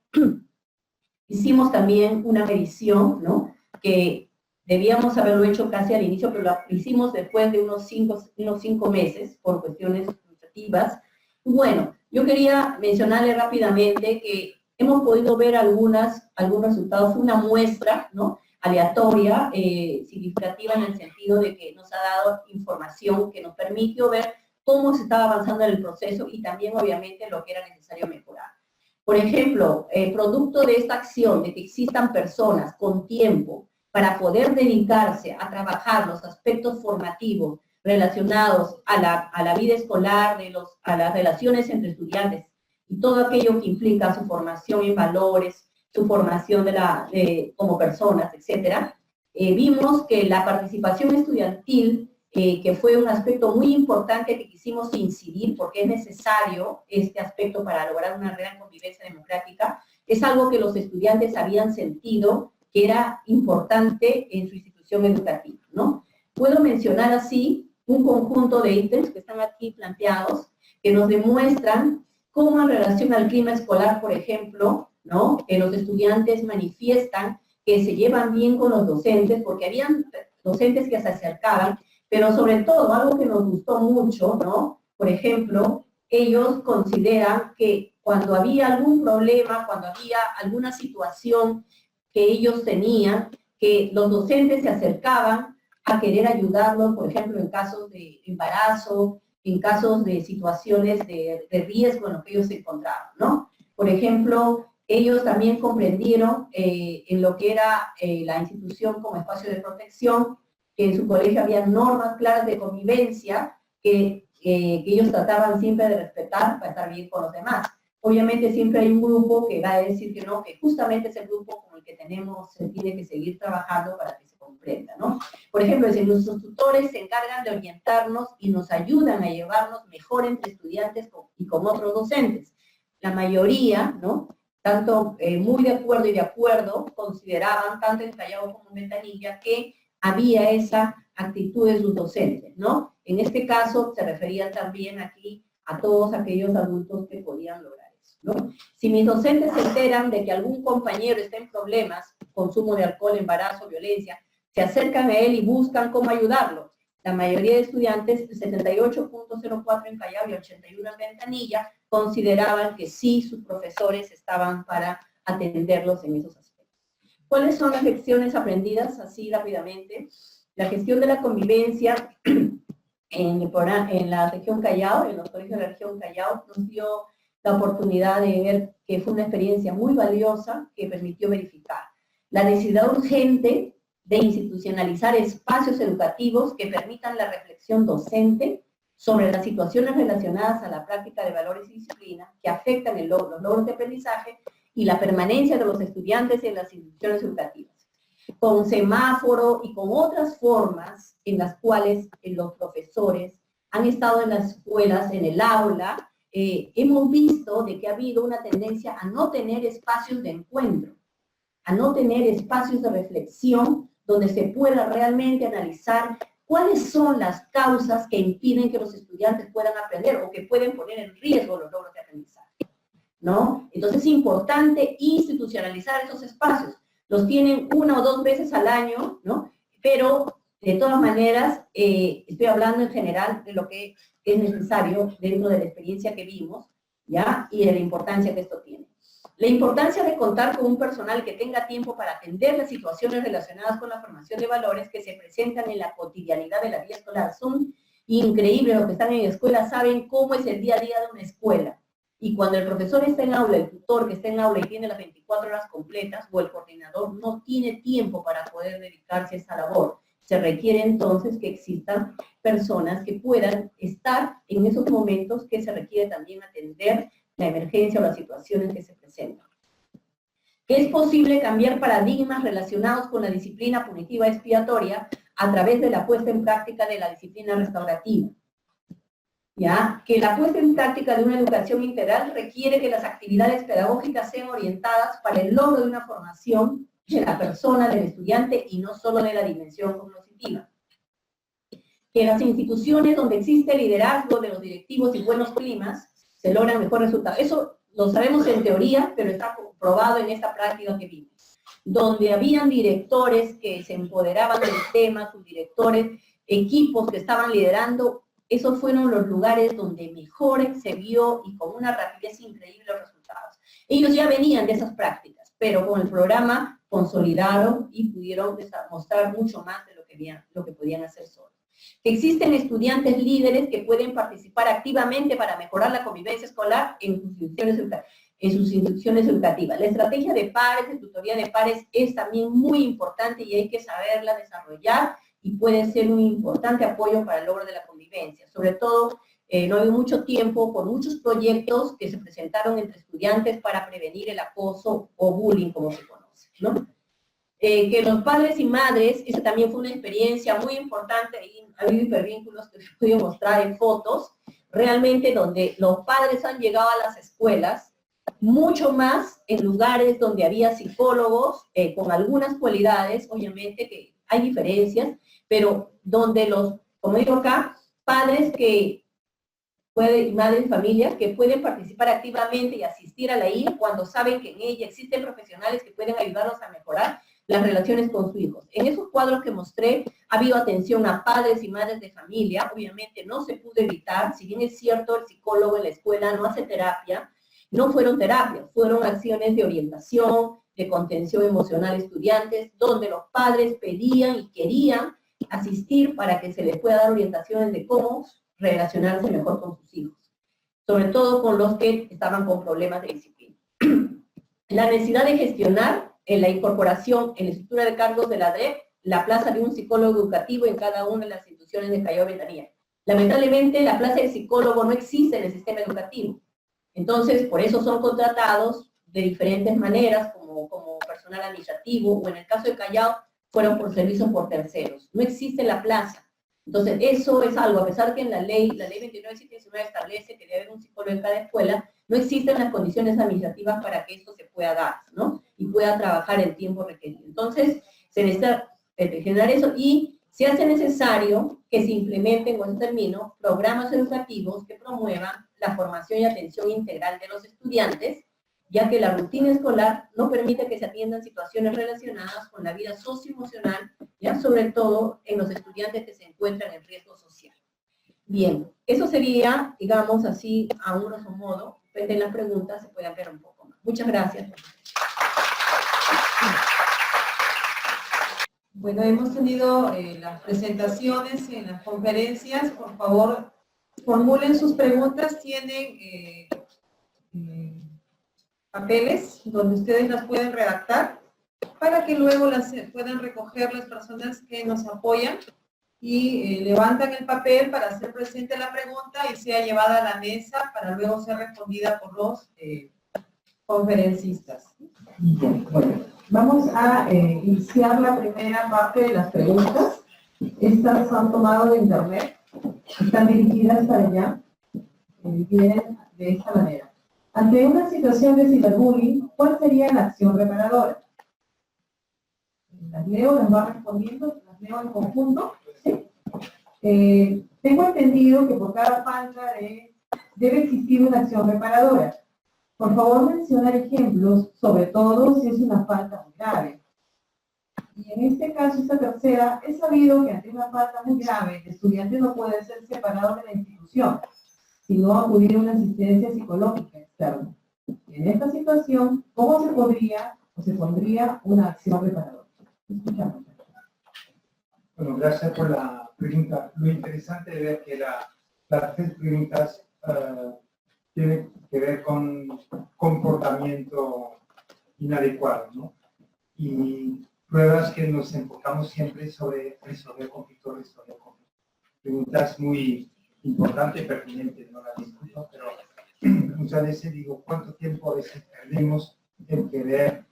hicimos también una medición, ¿no? Que debíamos haberlo hecho casi al inicio, pero lo hicimos después de unos cinco meses, por cuestiones administrativas. Bueno, yo quería mencionarle rápidamente que hemos podido ver algunos resultados, una muestra, ¿no?, aleatoria, significativa en el sentido de que nos ha dado información que nos permitió ver cómo se estaba avanzando en el proceso y también, obviamente, lo que era necesario mejorar. Por ejemplo, producto de esta acción, de que existan personas con tiempo para poder dedicarse a trabajar los aspectos formativos relacionados a la vida escolar, a las relaciones entre estudiantes y todo aquello que implica su formación en valores, su formación como personas, etc. Vimos que la participación estudiantil, que fue un aspecto muy importante que quisimos incidir porque es necesario este aspecto para lograr una real convivencia democrática, es algo que los estudiantes habían sentido que era importante en su institución educativa, ¿no? Puedo mencionar así un conjunto de ítems que están aquí planteados, que nos demuestran cómo en relación al clima escolar, por ejemplo, ¿no?, los estudiantes manifiestan que se llevan bien con los docentes, porque habían docentes que se acercaban, pero sobre todo, algo que nos gustó mucho, ¿no?, por ejemplo, ellos consideran que cuando había algún problema, cuando había alguna situación que ellos tenían, que los docentes se acercaban a querer ayudarlos, por ejemplo, en casos de embarazo, en casos de situaciones de riesgo en lo que ellos se encontraban, ¿no? Por ejemplo, ellos también comprendieron en lo que era la institución como espacio de protección, que en su colegio había normas claras de convivencia que ellos trataban siempre de respetar para estar bien con los demás. Obviamente siempre hay un grupo que va a decir que no, que justamente ese grupo con el que tenemos se tiene que seguir trabajando para que se comprenda, ¿no? Por ejemplo, si nuestros tutores se encargan de orientarnos y nos ayudan a llevarnos mejor entre estudiantes y con otros docentes. La mayoría, ¿no?, tanto muy de acuerdo, consideraban, tanto en Callao como en Ventanilla, que había esa actitud de sus docentes, ¿no? En este caso, se refería también aquí a todos aquellos adultos que podían lograr eso, ¿no? Si mis docentes se enteran de que algún compañero está en problemas, consumo de alcohol, embarazo, violencia, se acercan a él y buscan cómo ayudarlo. La mayoría de estudiantes, 78.04 en Callao y 81 en Ventanilla, consideraban que sí, sus profesores estaban para atenderlos en esos aspectos. ¿Cuáles son las lecciones aprendidas? Así rápidamente. La gestión de la convivencia en la región Callao, en los colegios de la región Callao, nos dio la oportunidad de ver que fue una experiencia muy valiosa que permitió verificar la necesidad urgente de institucionalizar espacios educativos que permitan la reflexión docente sobre las situaciones relacionadas a la práctica de valores y disciplina que afectan los logros de aprendizaje y la permanencia de los estudiantes en las instituciones educativas. con semáforo y con otras formas en las cuales los profesores han estado en las escuelas, en el aula, hemos visto de que ha habido una tendencia a no tener espacios de encuentro, a no tener espacios de reflexión donde se pueda realmente analizar cuáles son las causas que impiden que los estudiantes puedan aprender o que pueden poner en riesgo los logros de aprendizaje, ¿no? Entonces es importante institucionalizar esos espacios. Los tienen 1 o 2 veces al año, ¿no? Pero de todas maneras, estoy hablando en general de lo que es necesario dentro de la experiencia que vimos, ¿ya? Y de la importancia que esto tiene. La importancia de contar con un personal que tenga tiempo para atender las situaciones relacionadas con la formación de valores que se presentan en la cotidianidad de la vida escolar. Son increíbles los que están en escuela, saben cómo es el día a día de una escuela. Y cuando el profesor está en aula, el tutor que está en aula y tiene las 24 horas completas, o el coordinador no tiene tiempo para poder dedicarse a esa labor. Se requiere entonces que existan personas que puedan estar en esos momentos que se requiere también atender la emergencia o las situaciones que se presentan. Que es posible cambiar paradigmas relacionados con la disciplina punitiva expiatoria a través de la puesta en práctica de la disciplina restaurativa. ¿Ya? Que la puesta en práctica de una educación integral requiere que las actividades pedagógicas sean orientadas para el logro de una formación de la persona, del estudiante, y no solo de la dimensión cognitiva. Que las instituciones donde existe liderazgo de los directivos y buenos climas se logran mejores resultados. Eso lo sabemos en teoría, pero está comprobado en esta práctica que vimos. Donde habían directores que se empoderaban del tema, subdirectores, equipos que estaban liderando, esos fueron los lugares donde mejor se vio y con una rapidez increíble los resultados. Ellos ya venían de esas prácticas, pero con el programa consolidaron y pudieron mostrar mucho más de lo que podían hacer solos. Que existen estudiantes líderes que pueden participar activamente para mejorar la convivencia escolar en sus instituciones educativas. La estrategia de pares, de tutoría de pares, es también muy importante y hay que saberla desarrollar y puede ser un importante apoyo para el logro de la convivencia. Sobre todo, no hay mucho tiempo por muchos proyectos que se presentaron entre estudiantes para prevenir el acoso o bullying, como se conoce, ¿no? Que los padres y madres, esa también fue una experiencia muy importante, y ha habido hipervínculos que les puedo mostrar en fotos, realmente donde los padres han llegado a las escuelas, mucho más en lugares donde había psicólogos con algunas cualidades, obviamente que hay diferencias, pero donde como digo acá, padres que pueden, madres y familias que pueden participar activamente y asistir a la IA cuando saben que en ella existen profesionales que pueden ayudarlos a mejorar las relaciones con sus hijos. En esos cuadros que mostré, ha habido atención a padres y madres de familia. Obviamente no se pudo evitar, si bien es cierto, el psicólogo en la escuela no hace terapia, no fueron terapias, fueron acciones de orientación, de contención emocional a estudiantes, donde los padres pedían y querían asistir para que se les pueda dar orientaciones de cómo relacionarse mejor con sus hijos, sobre todo con los que estaban con problemas de disciplina. La necesidad de gestionar en la incorporación en la estructura de cargos de la DREP, la plaza de un psicólogo educativo en cada una de las instituciones de Callao Ventanilla. Lamentablemente, la plaza de psicólogo no existe en el sistema educativo. Entonces, por eso son contratados de diferentes maneras, como personal administrativo, o en el caso de Callao, fueron por servicios por terceros. No existe la plaza. Entonces, eso es algo, a pesar que en la ley 29.719 establece que debe haber un psicólogo en cada escuela, no existen las condiciones administrativas para que esto se pueda dar, ¿no? Y pueda trabajar el tiempo requerido. Entonces, se necesita generar eso y se hace necesario que se implementen, con este término, programas educativos que promuevan la formación y atención integral de los estudiantes, ya que la rutina escolar no permite que se atiendan situaciones relacionadas con la vida socioemocional, ya sobre todo en los estudiantes que se encuentran en riesgo social. Bien, eso sería, digamos así, a un grosso modo, frente a las preguntas se puede ampliar un poco más. Muchas gracias. Bueno, hemos tenido las presentaciones en las conferencias. Por favor, formulen sus preguntas. Tienen papeles donde ustedes las pueden redactar para que luego las puedan recoger las personas que nos apoyan y levantan el papel para hacer presente la pregunta y sea llevada a la mesa para luego ser respondida por los conferencistas. Bueno, Vamos a iniciar la primera parte de las preguntas. Estas se han tomado de internet, están dirigidas para allá, vienen de esta manera. Ante una situación de ciberbullying, ¿cuál sería la acción reparadora? Las leo, las va respondiendo, las leo en conjunto. ¿Sí? Tengo entendido que por cada falta debe existir una acción reparadora. Por favor, mencionar ejemplos, sobre todo si es una falta muy grave. Y en este caso, esta tercera, es sabido que ante una falta muy grave, el estudiante no puede ser separado de la institución, sino acudir a una asistencia psicológica externa. En esta situación, ¿cómo se podría o se pondría una acción reparadora? Escuchamos. Bueno, gracias por la pregunta. Lo interesante de ver que las tres preguntas tienen que ver con comportamiento inadecuado, ¿no? Y pruebas que nos enfocamos siempre sobre resolver conflictos. Preguntas muy importantes y pertinentes, no las discuto, pero muchas veces digo, ¿cuánto tiempo a veces perdemos en querer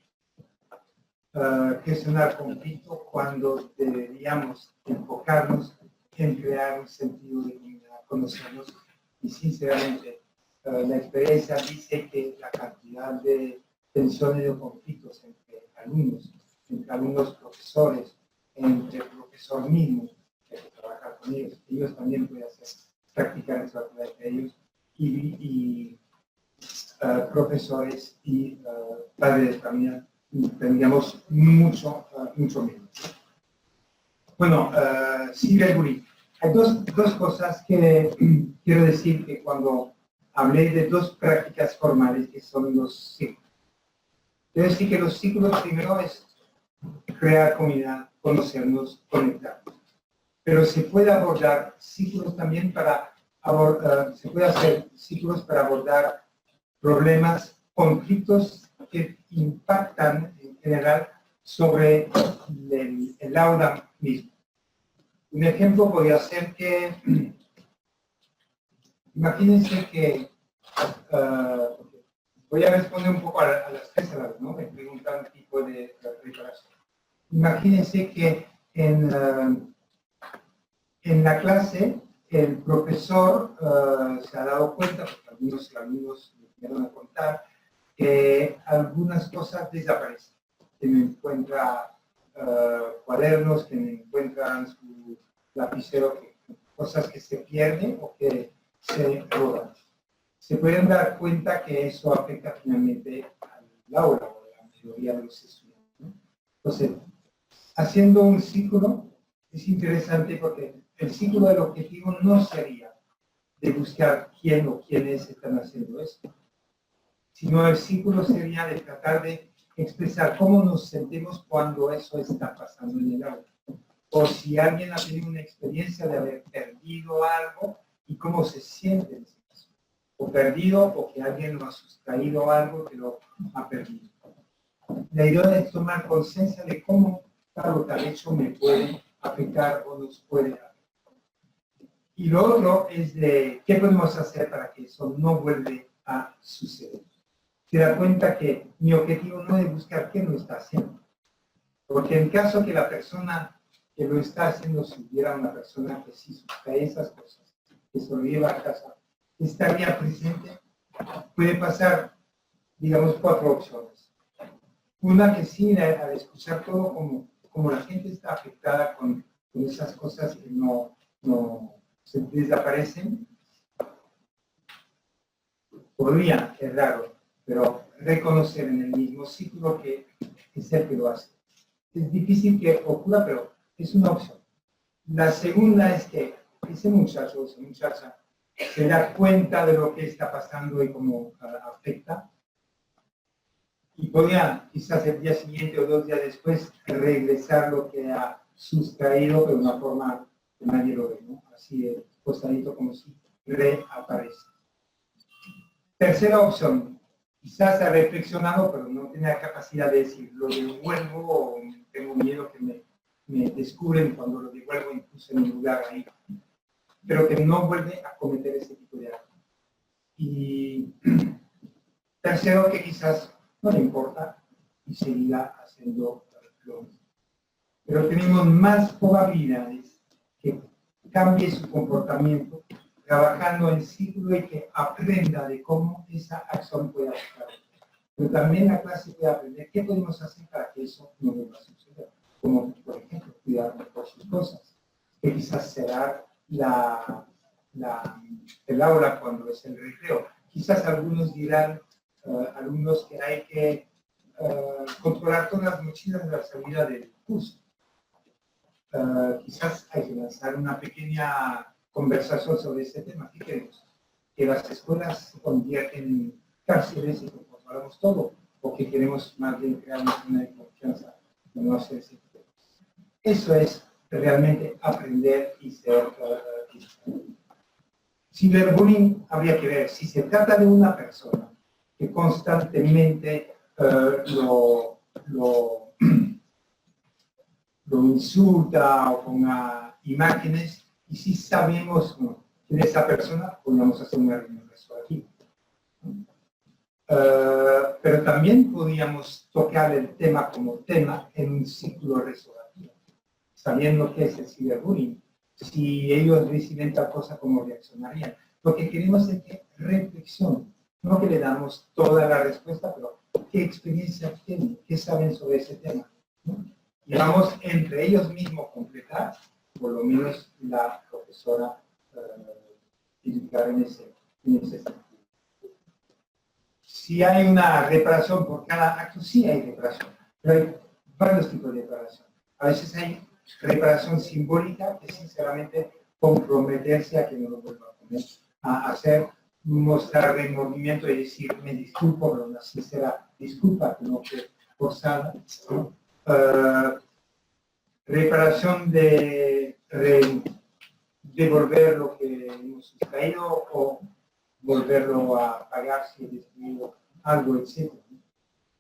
gestionar conflicto cuando deberíamos enfocarnos en crear un sentido de comunidad, conocernos? Y sinceramente, la experiencia dice que la cantidad de tensiones y conflictos entre alumnos profesores, entre el profesor mismo, que hay que trabajar con ellos también pueden practicar eso entre ellos, y profesores y padres de familia, tendríamos mucho menos. Bueno, ciberbullying. Hay dos cosas que quiero decir que cuando hablé de dos prácticas formales que son los ciclos. Quiero decir que los ciclos primero es crear comunidad, conocernos, conectarnos. Pero se puede abordar ciclos también se puede hacer ciclos para abordar problemas, conflictos que impactan en general sobre el aula mismo. Un ejemplo podría ser que, imagínense que, voy a responder un poco a las tres a la vez, ¿no? Me preguntan un tipo de preparación. Imagínense que en la clase el profesor se ha dado cuenta, porque algunos alumnos me vinieron a contar, que algunas cosas desaparecen, que no encuentra cuadernos, que no encuentran su lapicero, cosas que se pierden o que se roban. Se pueden dar cuenta que eso afecta finalmente al aula o a la mayoría de los estudiantes, ¿no? Entonces, haciendo un ciclo es interesante porque el ciclo del objetivo no sería de buscar quién o quiénes están haciendo esto, sino el ciclo sería de tratar de expresar cómo nos sentimos cuando eso está pasando en el aula. O si alguien ha tenido una experiencia de haber perdido algo y cómo se siente en ese caso. O perdido o que alguien lo ha sustraído algo que lo ha perdido. La idea es tomar conciencia de cómo tal hecho me puede afectar o nos puede afectar. Y lo otro es de qué podemos hacer para que eso no vuelva a suceder. Se da cuenta que mi objetivo no es buscar quién lo está haciendo. Porque en caso que la persona que lo está haciendo si hubiera una persona que sí sustrae esas cosas, que se lo lleva a casa, estaría presente, puede pasar, digamos, 4 opciones. Una que sí, al escuchar todo, como la gente está afectada con esas cosas que no se desaparecen, podría, es raro, pero reconocer en el mismo ciclo que es el que lo hace. Es difícil que ocurra, pero es una opción. La segunda es que ese muchacho o esa muchacha se da cuenta de lo que está pasando y cómo afecta. Y podría, quizás el día siguiente o 2 días después, regresar lo que ha sustraído de una forma que nadie lo ve, ¿no? Así postadito como si reaparece. Tercera opción, quizás ha reflexionado, pero no tiene la capacidad de decir, lo devuelvo o tengo miedo que me descubren cuando lo devuelvo incluso en un lugar ahí, pero que no vuelve a cometer ese tipo de acto. Y tercero, que quizás no le importa y seguirá haciendo. haciendo lo mismo. Pero tenemos más probabilidades que cambie su comportamiento trabajando en círculo y que aprenda de cómo esa acción puede afectar. Pero también la clase puede aprender qué podemos hacer para que eso no vuelva a suceder. Como, por ejemplo, cuidar mejor sus cosas, que quizás será el aula cuando es el recreo. Quizás algunos dirán, alumnos, que hay que controlar todas las mochilas de la salida del curso. Quizás hay que lanzar una pequeña conversación sobre este tema. ¿Qué queremos? ¿Que las escuelas se convierten en cárceles y controlamos todo? ¿O que queremos más bien crear una de confianza de no hacer ese tipo? Eso es realmente aprender y ser ciberbullying. Habría que ver si se trata de una persona que constantemente lo insulta o ponga imágenes, y si sabemos quién es esa persona, podríamos hacer una reunión de eso aquí. Pero también podríamos tocar el tema como tema en un círculo resolutivo, sabiendo qué es el ciberbullying. Si ellos reciben tal cosa, ¿cómo reaccionarían? Lo que queremos es que reflexionen, no que le damos toda la respuesta, pero qué experiencia tienen, qué saben sobre ese tema, ¿no? Y vamos entre ellos mismos completar, por lo menos la profesora indicar en ese sentido. Si hay una reparación por cada acto, sí hay reparación, pero hay varios tipos de reparación. A veces hay reparación simbólica, que sinceramente comprometerse a que no lo vuelva a hacer, mostrar remordimiento y decir, me disculpo, pero una sincera disculpa, que no fue forzada, ¿no? Reparación de devolver lo que hemos sustraído o volverlo a pagar si he destruido algo, etc.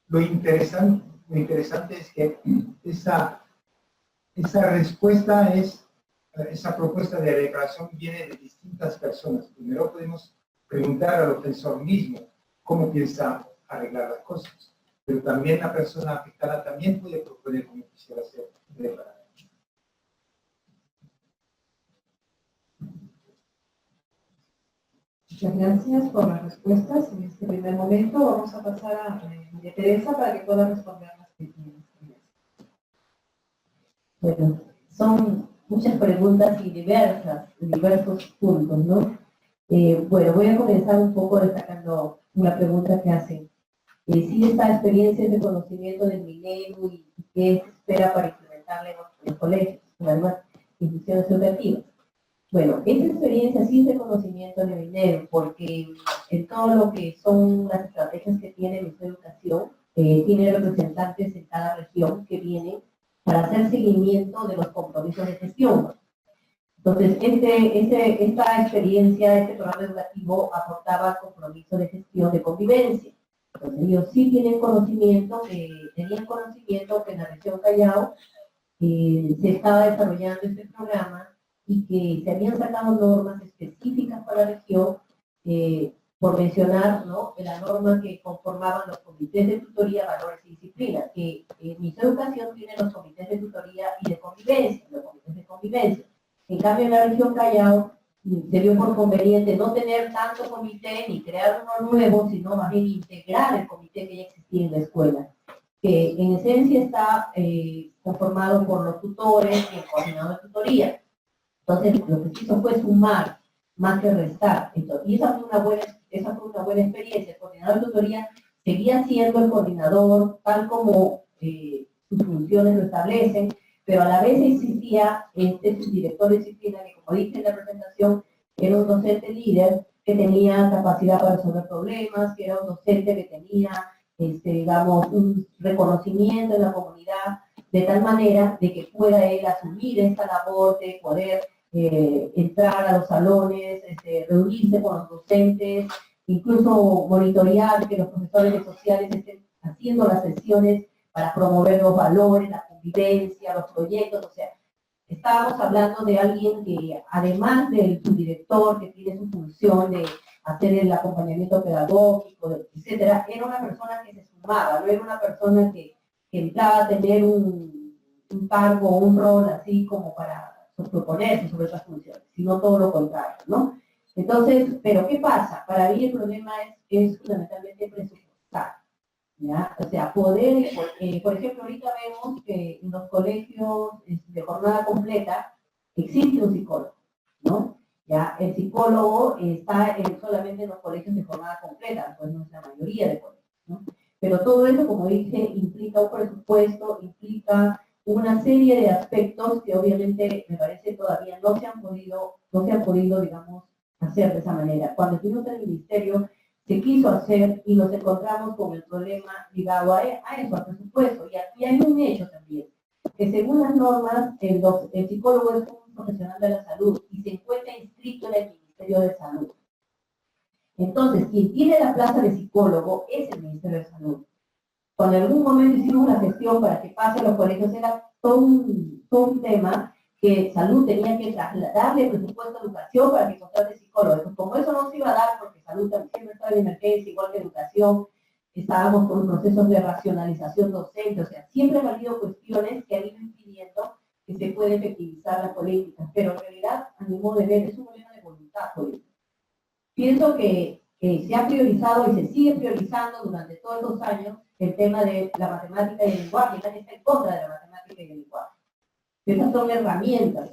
Lo interesante es que esa respuesta esa propuesta de reparación viene de distintas personas. Primero podemos preguntar al ofensor mismo cómo piensa arreglar las cosas, pero también la persona afectada también puede proponer cómo quisiera ser reparada. Muchas gracias por las respuestas. En este primer momento vamos a pasar a María Teresa para que pueda responder las preguntas. Bueno, son muchas preguntas y diversos puntos, ¿no? Bueno, voy a comenzar un poco destacando una pregunta que hacen. Si esta experiencia es de conocimiento del milenio y qué se espera para implementarla en los colegios, en las instituciones educativas. Bueno, esta experiencia sí es de conocimiento del milenio, porque en todo lo que son las estrategias que tiene nuestra educación, tiene representantes en cada región que vienen para hacer seguimiento de los compromisos de gestión. Entonces, esta experiencia, este programa educativo aportaba el compromiso de gestión de convivencia. Entonces, ellos sí tenían conocimiento que en la región Callao se estaba desarrollando este programa y que se habían sacado normas específicas para la región, por mencionar, ¿no?, la norma que conformaban los comités de tutoría, valores y disciplina, que mi educación tiene los comités de tutoría y de convivencia, los comités de convivencia. En cambio, en la región Callao se vio por conveniente no tener tanto comité ni crear uno nuevo, sino más bien integrar el comité que ya existía en la escuela, que en esencia está conformado por los tutores y el coordinador de tutoría. Entonces, lo que se hizo fue sumar más que restar. Entonces, y esa fue una buena experiencia. El coordinador de tutoría seguía siendo el coordinador, tal como sus funciones lo establecen, pero a la vez existía este subdirector de disciplina, que como dije en la presentación, era un docente líder que tenía capacidad para resolver problemas, que era un docente que tenía, digamos, un reconocimiento en la comunidad, de tal manera de que pueda él asumir esta labor de poder entrar a los salones, reunirse con los docentes, incluso monitorear que los profesores sociales estén haciendo las sesiones para promover los valores, la convivencia, los proyectos. O sea, estábamos hablando de alguien que, además del subdirector, que tiene su función de hacer el acompañamiento pedagógico, etcétera, era una persona que se sumaba, no era una persona que que entraba tener un cargo o un rol así como para proponerse sobre esas funciones, sino todo lo contrario, ¿no? Entonces, ¿pero qué pasa? Para mí el problema es fundamentalmente presupuestal, ¿ya? O sea, poder, por ejemplo, ahorita vemos que en los colegios de jornada completa existe un psicólogo, ¿no? Ya, el psicólogo está solamente en los colegios de jornada completa, pues no es la mayoría de colegios, ¿no? Pero todo eso, como dije, implica un presupuesto, implica una serie de aspectos que obviamente me parece todavía no se han podido, digamos, hacer de esa manera. Cuando estuvimos en el ministerio, se quiso hacer y nos encontramos con el problema ligado a eso, al presupuesto. Y aquí hay un hecho también, que según las normas, el psicólogo es un profesional de la salud y se encuentra inscrito en el Ministerio de Salud. Entonces, quien tiene la plaza de psicólogo es el Ministerio de Salud. Cuando en algún momento hicimos una gestión para que pase a los colegios, era todo un tema que Salud tenía que trasladarle presupuesto a Educación para que contrate psicólogos. Pues como eso no se iba a dar, porque Salud siempre estaba en emergencia, igual que Educación, estábamos con procesos de racionalización docente, o sea, siempre han habido cuestiones que han ido impidiendo que se pueda efectivizar la política, pero en realidad, a mi modo de ver, es un problema de voluntad política. Pienso que se ha priorizado y se sigue priorizando durante todos los años el tema de la matemática y el lenguaje, y nadie está en contra de la matemática y el lenguaje. Esas son herramientas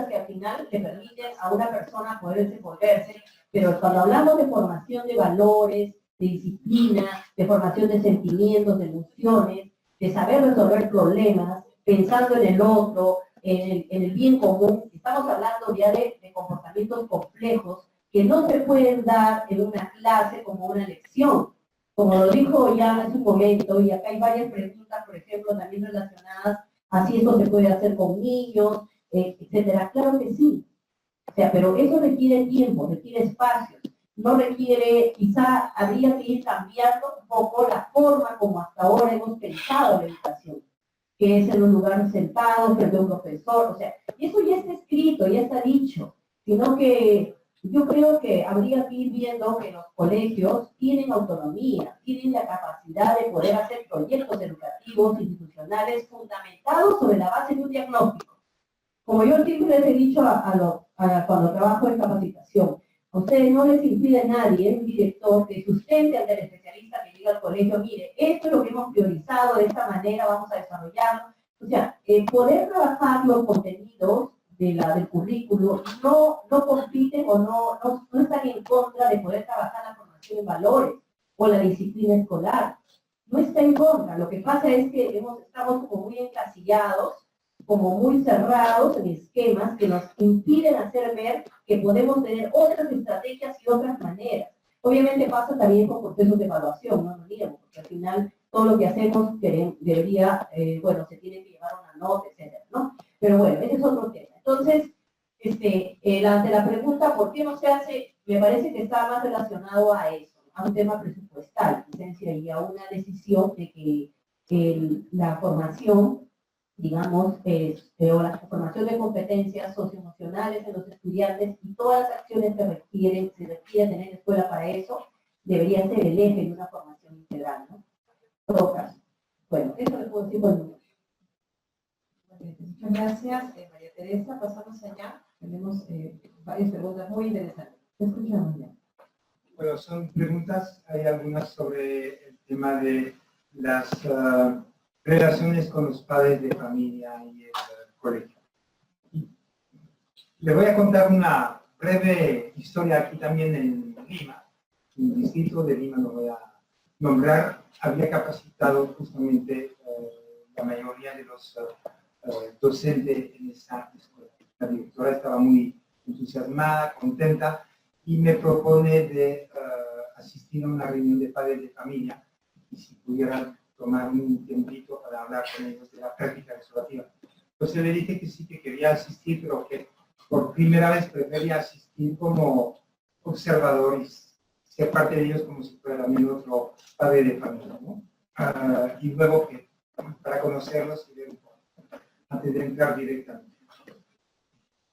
que al final le permiten a una persona poder desenvolverse, pero cuando hablamos de formación de valores, de disciplina, de formación de sentimientos, de emociones, de saber resolver problemas, pensando en el otro, en el bien común, estamos hablando ya de comportamientos complejos que no se pueden dar en una clase como una lección. Como lo dijo ya en su momento, y acá hay varias preguntas, por ejemplo, también relacionadas a si esto se puede hacer con niños, etcétera. Claro que sí. O sea, pero eso requiere tiempo, requiere espacios, no requiere, quizá habría que ir cambiando un poco la forma como hasta ahora hemos pensado la educación, que es en un lugar sentado frente a un profesor, o sea, y eso ya está escrito, ya está dicho, sino que yo creo que habría que ir viendo que los colegios tienen autonomía, tienen la capacidad de poder hacer proyectos educativos, institucionales, fundamentados sobre la base de un diagnóstico. Como yo siempre les he dicho cuando trabajo en capacitación, a ustedes no les impide a nadie, un director, que sustente ante el especialista que diga al colegio, mire, esto es lo que hemos priorizado, de esta manera vamos a desarrollarlo. O sea, poder trabajar los contenidos del currículo no compiten o no están en contra de poder trabajar la formación en valores o la disciplina escolar. No está en contra. Lo que pasa es que estamos como muy encasillados, como muy cerrados en esquemas que nos impiden hacer ver que podemos tener otras estrategias y otras maneras. Obviamente pasa también con procesos de evaluación, no nos digamos, porque al final todo lo que hacemos debería, se tiene que llevar una nota, etcétera, ¿no? Pero bueno, ese es otro tema. Entonces, ante la pregunta, ¿por qué no se hace? Me parece que está más relacionado a eso, a un tema presupuestal, en esencia, y a una decisión de que la formación, digamos, o la formación de competencias socioemocionales en los estudiantes y todas las acciones que se requieren tener en escuela para eso, debería ser el eje de una formación integral, ¿no? En todo caso. Bueno, eso le puedo decir por el momento. Muchas gracias, María Teresa. Pasamos allá. Tenemos varias preguntas muy interesantes. Te escuchamos ya. Bueno, son preguntas, hay algunas sobre el tema de las relaciones con los padres de familia y el colegio. Le voy a contar una breve historia aquí también en Lima. En el distrito de Lima, lo voy a nombrar, había capacitado justamente la mayoría de los docentes en esa escuela. La directora estaba muy entusiasmada, contenta, y me propone de asistir a una reunión de padres de familia y si pudieran tomar un tiempito para hablar con ellos de la práctica restaurativa. Entonces le dije que sí, que quería asistir, pero que por primera vez prefería asistir como observador y ser parte de ellos como si fuera también otro padre de familia, ¿no? Y luego que para conocerlos y ver un poco, antes de entrar directamente.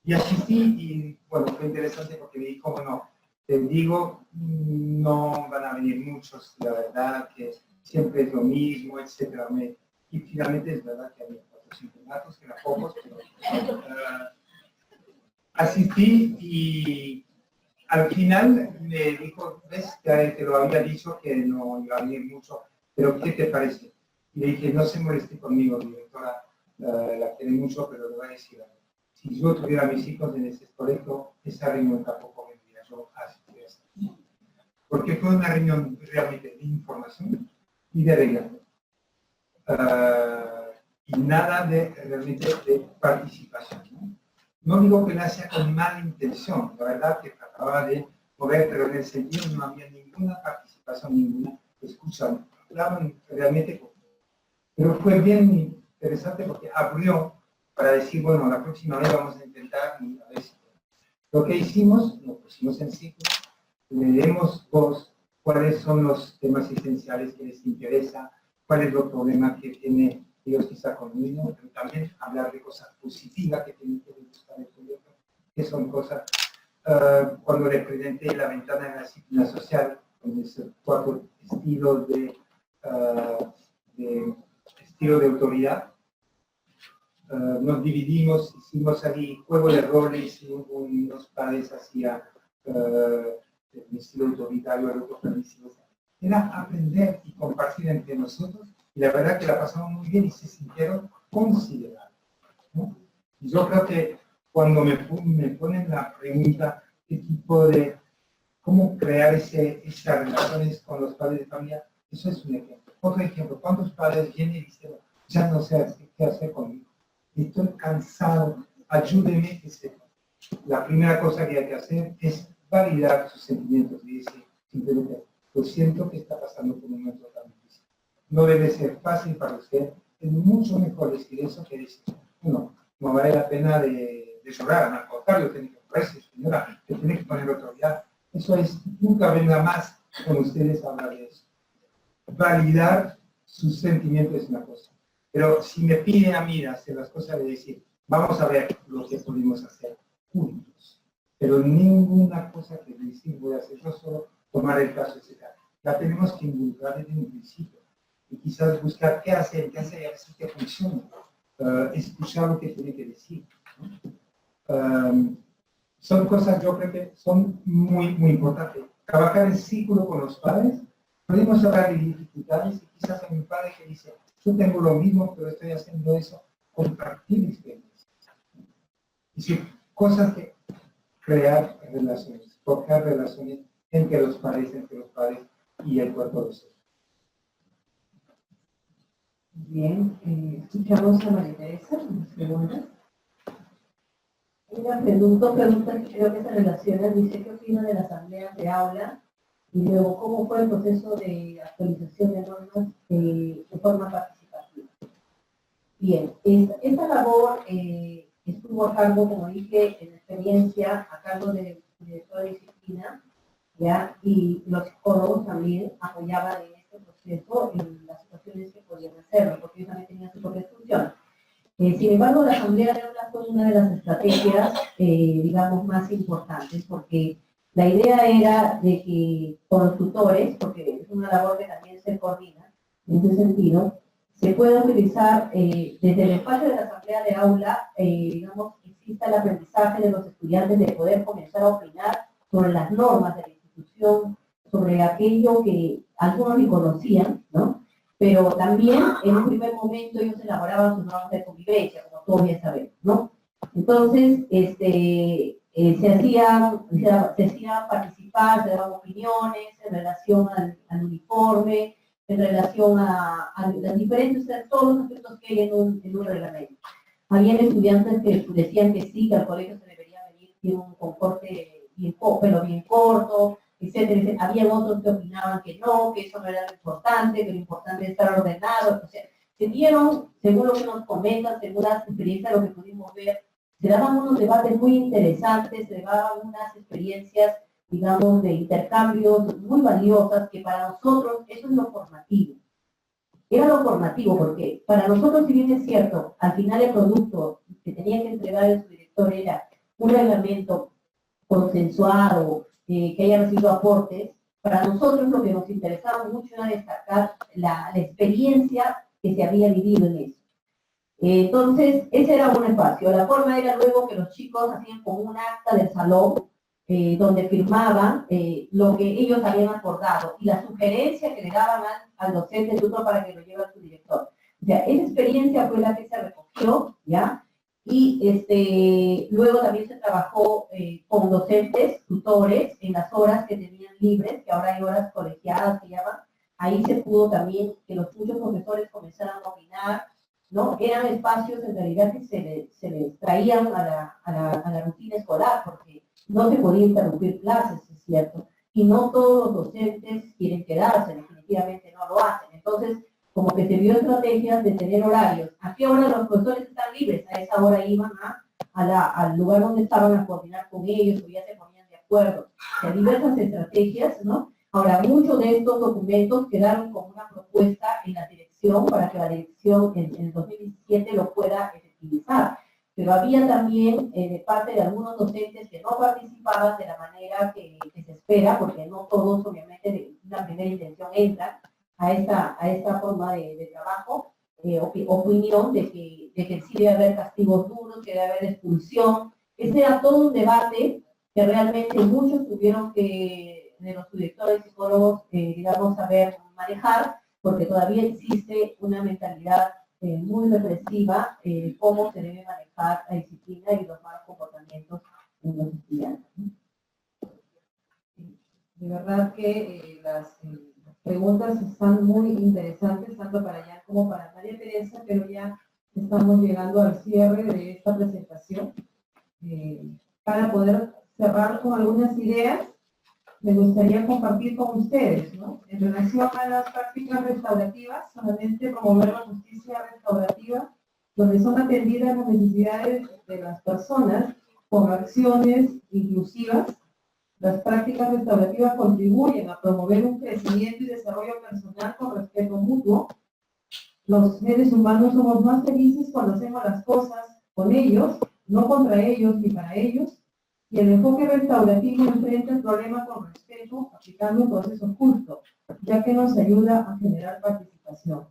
Y asistí y, bueno, fue interesante porque vi cómo no, te digo, no van a venir muchos, la verdad, que siempre es lo mismo, etcétera. Me y finalmente es verdad que había 400 datos, que eran pocos, pero asistí y al final me dijo, ves, que te lo había dicho que no iba a venir mucho, pero ¿qué te parece? Y le dije, no se moleste conmigo, directora, la quiere mucho, pero le voy a decir algo. Si yo tuviera a mis hijos en ese colegio, esa reunión tampoco vendría yo a asistir. Porque fue una reunión realmente de información y de regalo. Y nada de realmente de participación, ¿no? No digo que la hacía con mala intención, la verdad que trataba de mover, pero en el sentido no había ninguna participación, ninguna escucha, hablaban realmente con. Pero fue bien interesante porque abrió para decir, bueno, la próxima vez vamos a intentar y a ver si. Lo que hicimos, lo pusimos en ciclo, leemos cuáles son los temas esenciales que les interesa, cuál es el problema que tiene ellos quizá con el niño, pero también hablar de cosas positivas que tienen que buscar el proyecto, que son cosas, cuando le presenté la ventana de la disciplina social, con esos 4 estilos de autoridad, nos dividimos, hicimos ahí juego de roles, unos padres hacían el estilo autoritario, el otro permisivo. Era aprender y compartir entre nosotros, y la verdad que la pasamos muy bien y se sintieron considerados, ¿no? Y yo creo que cuando me ponen la pregunta, ¿qué tipo de, cómo crear esas relaciones con los padres de familia? Eso es un ejemplo. Otro ejemplo, ¿cuántos padres vienen y dicen, ya no sé qué hacer conmigo? Estoy cansado, ayúdeme, etc. La primera cosa que hay que hacer es validar sus sentimientos y decir, simplemente, lo siento que está pasando por un momento tan difícil. No debe ser fácil para usted, es mucho mejor decir eso que decir, no vale la pena de llorar, al contrario, tiene que ponerse, señora, que tiene que poner autoridad. Eso es, nunca venga más con ustedes a hablar de eso. Validar sus sentimientos es una cosa. Pero si me piden a mí hacer las cosas, de decir, vamos a ver lo que podemos hacer juntos. Pero ninguna cosa que decir voy a hacer yo solo, tomar el caso, etc. La tenemos que involucrar desde un principio. Y quizás buscar qué hacer y a ver si que funciona. Escuchar lo que tiene que decir, ¿no? Son cosas, yo creo que son muy, muy importantes. Trabajar en círculo con los padres. Podemos hablar de dificultades y quizás hay un padre que dice, yo tengo lo mismo, pero estoy haciendo eso, compartir experiencias. Es decir, cosas que crear relaciones, tocar relaciones entre los padres y el cuerpo docente. Bien, escuchamos a María Teresa, unas preguntas. Dos preguntas que creo que se relacionan. Dice, ¿qué opina de las asambleas de aula? Y luego, ¿cómo fue el proceso de actualización de normas de forma participativa? Bien, esta labor estuvo a cargo, como dije, en experiencia, a cargo de toda disciplina, ¿ya? Y los psicólogos también apoyaban en este proceso en las situaciones que podían hacerlo, porque ellos también tenían su propia función. Sin embargo, la asamblea de aula fue una de las estrategias, digamos, más importantes, porque la idea era de que con los tutores, porque es una labor que también se coordina, en ese sentido, se pueda utilizar desde el espacio de la asamblea de aula, digamos, exista el aprendizaje de los estudiantes de poder comenzar a opinar sobre las normas de la institución, sobre aquello que algunos ni conocían, ¿no? Pero también en un primer momento ellos elaboraban sus normas de convivencia, como todos ya sabemos, ¿no? Entonces, se hacía participar, se daban opiniones en relación al uniforme, en relación a las diferentes, todos los aspectos que hay en un reglamento. Habían estudiantes que decían que sí, que al colegio se debería venir con un comporte pelo bien corto, etcétera, etcétera. Había otros que opinaban que no, que eso no era lo importante, que lo importante es estar ordenado. O sea, se dieron, según lo que nos comentan, según las experiencias, lo que pudimos ver, se daban unos debates muy interesantes, se daban unas experiencias, digamos, de intercambios muy valiosas, que para nosotros eso es lo formativo. Era lo formativo, porque para nosotros, si bien es cierto, al final el producto que tenía que entregar el subdirector era un reglamento consensuado, que haya recibido aportes, para nosotros lo que nos interesaba mucho era destacar la experiencia que se había vivido en eso. Entonces, ese era un espacio. La forma era luego que los chicos hacían como un acta del salón, donde firmaban lo que ellos habían acordado y la sugerencia que le daban al docente tutor para que lo lleve a su director. O sea, esa experiencia fue la que se recogió, ¿ya? Y luego también se trabajó con docentes, tutores, en las horas que tenían libres, que ahora hay horas colegiadas que llaman. Ahí se pudo también que los muchos profesores comenzaran a opinar, ¿no? Eran espacios en realidad que se les traían a la rutina escolar, porque no se podía interrumpir clases, es cierto, y no todos los docentes quieren quedarse, definitivamente no lo hacen. Entonces, como que se vio estrategias de tener horarios. ¿A qué hora los profesores están libres? A esa hora iban al lugar donde estaban a coordinar con ellos, o ya se ponían de acuerdo. O sea, diversas estrategias, ¿no? Ahora, muchos de estos documentos quedaron como una propuesta en la dirección para que la dirección en el 2017 lo pueda efectivizar. Pero había también de parte de algunos docentes que no participaban de la manera que se espera, porque no todos, obviamente, de una primera intención entran a esta forma de trabajo, opinión de que sí debe haber castigos duros, que debe haber expulsión. Ese era todo un debate que realmente muchos tuvieron que, de los directores psicólogos, digamos, saber manejar, porque todavía existe una mentalidad muy represiva de cómo se debe manejar la disciplina y los malos comportamientos en los estudiantes. De verdad que las preguntas están muy interesantes, tanto para Jan como para María Teresa, pero ya estamos llegando al cierre de esta presentación. Para poder cerrar con algunas ideas, me gustaría compartir con ustedes, ¿no? En relación a las prácticas restaurativas, solamente promover la justicia restaurativa, donde son atendidas las necesidades de las personas con acciones inclusivas. Las prácticas restaurativas contribuyen a promover un crecimiento y desarrollo personal con respeto mutuo. Los seres humanos somos más felices cuando hacemos las cosas con ellos, no contra ellos ni para ellos. Y el enfoque restaurativo enfrenta el problema con respeto, aplicando un proceso justo, ya que nos ayuda a generar participación.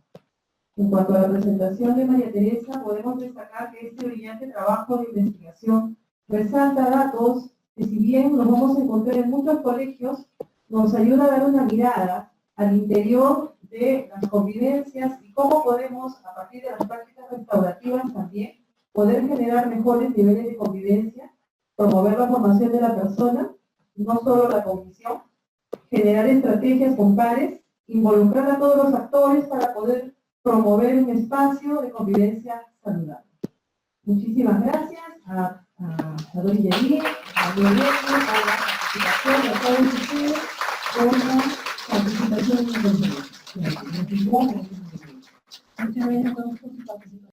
En cuanto a la presentación de María Teresa, podemos destacar que este brillante trabajo de investigación resalta datos que, si bien los vamos a encontrar en muchos colegios, nos ayuda a dar una mirada al interior de las convivencias y cómo podemos, a partir de las prácticas restaurativas también, poder generar mejores niveles de convivencia, promover la formación de la persona, no solo la cognición, generar estrategias con pares, involucrar a todos los actores para poder promover un espacio de convivencia saludable. Muchísimas gracias a Dori Yedí, a Diego, a la participación de todos ustedes, por la participación en el Muchas gracias a todos por su participación.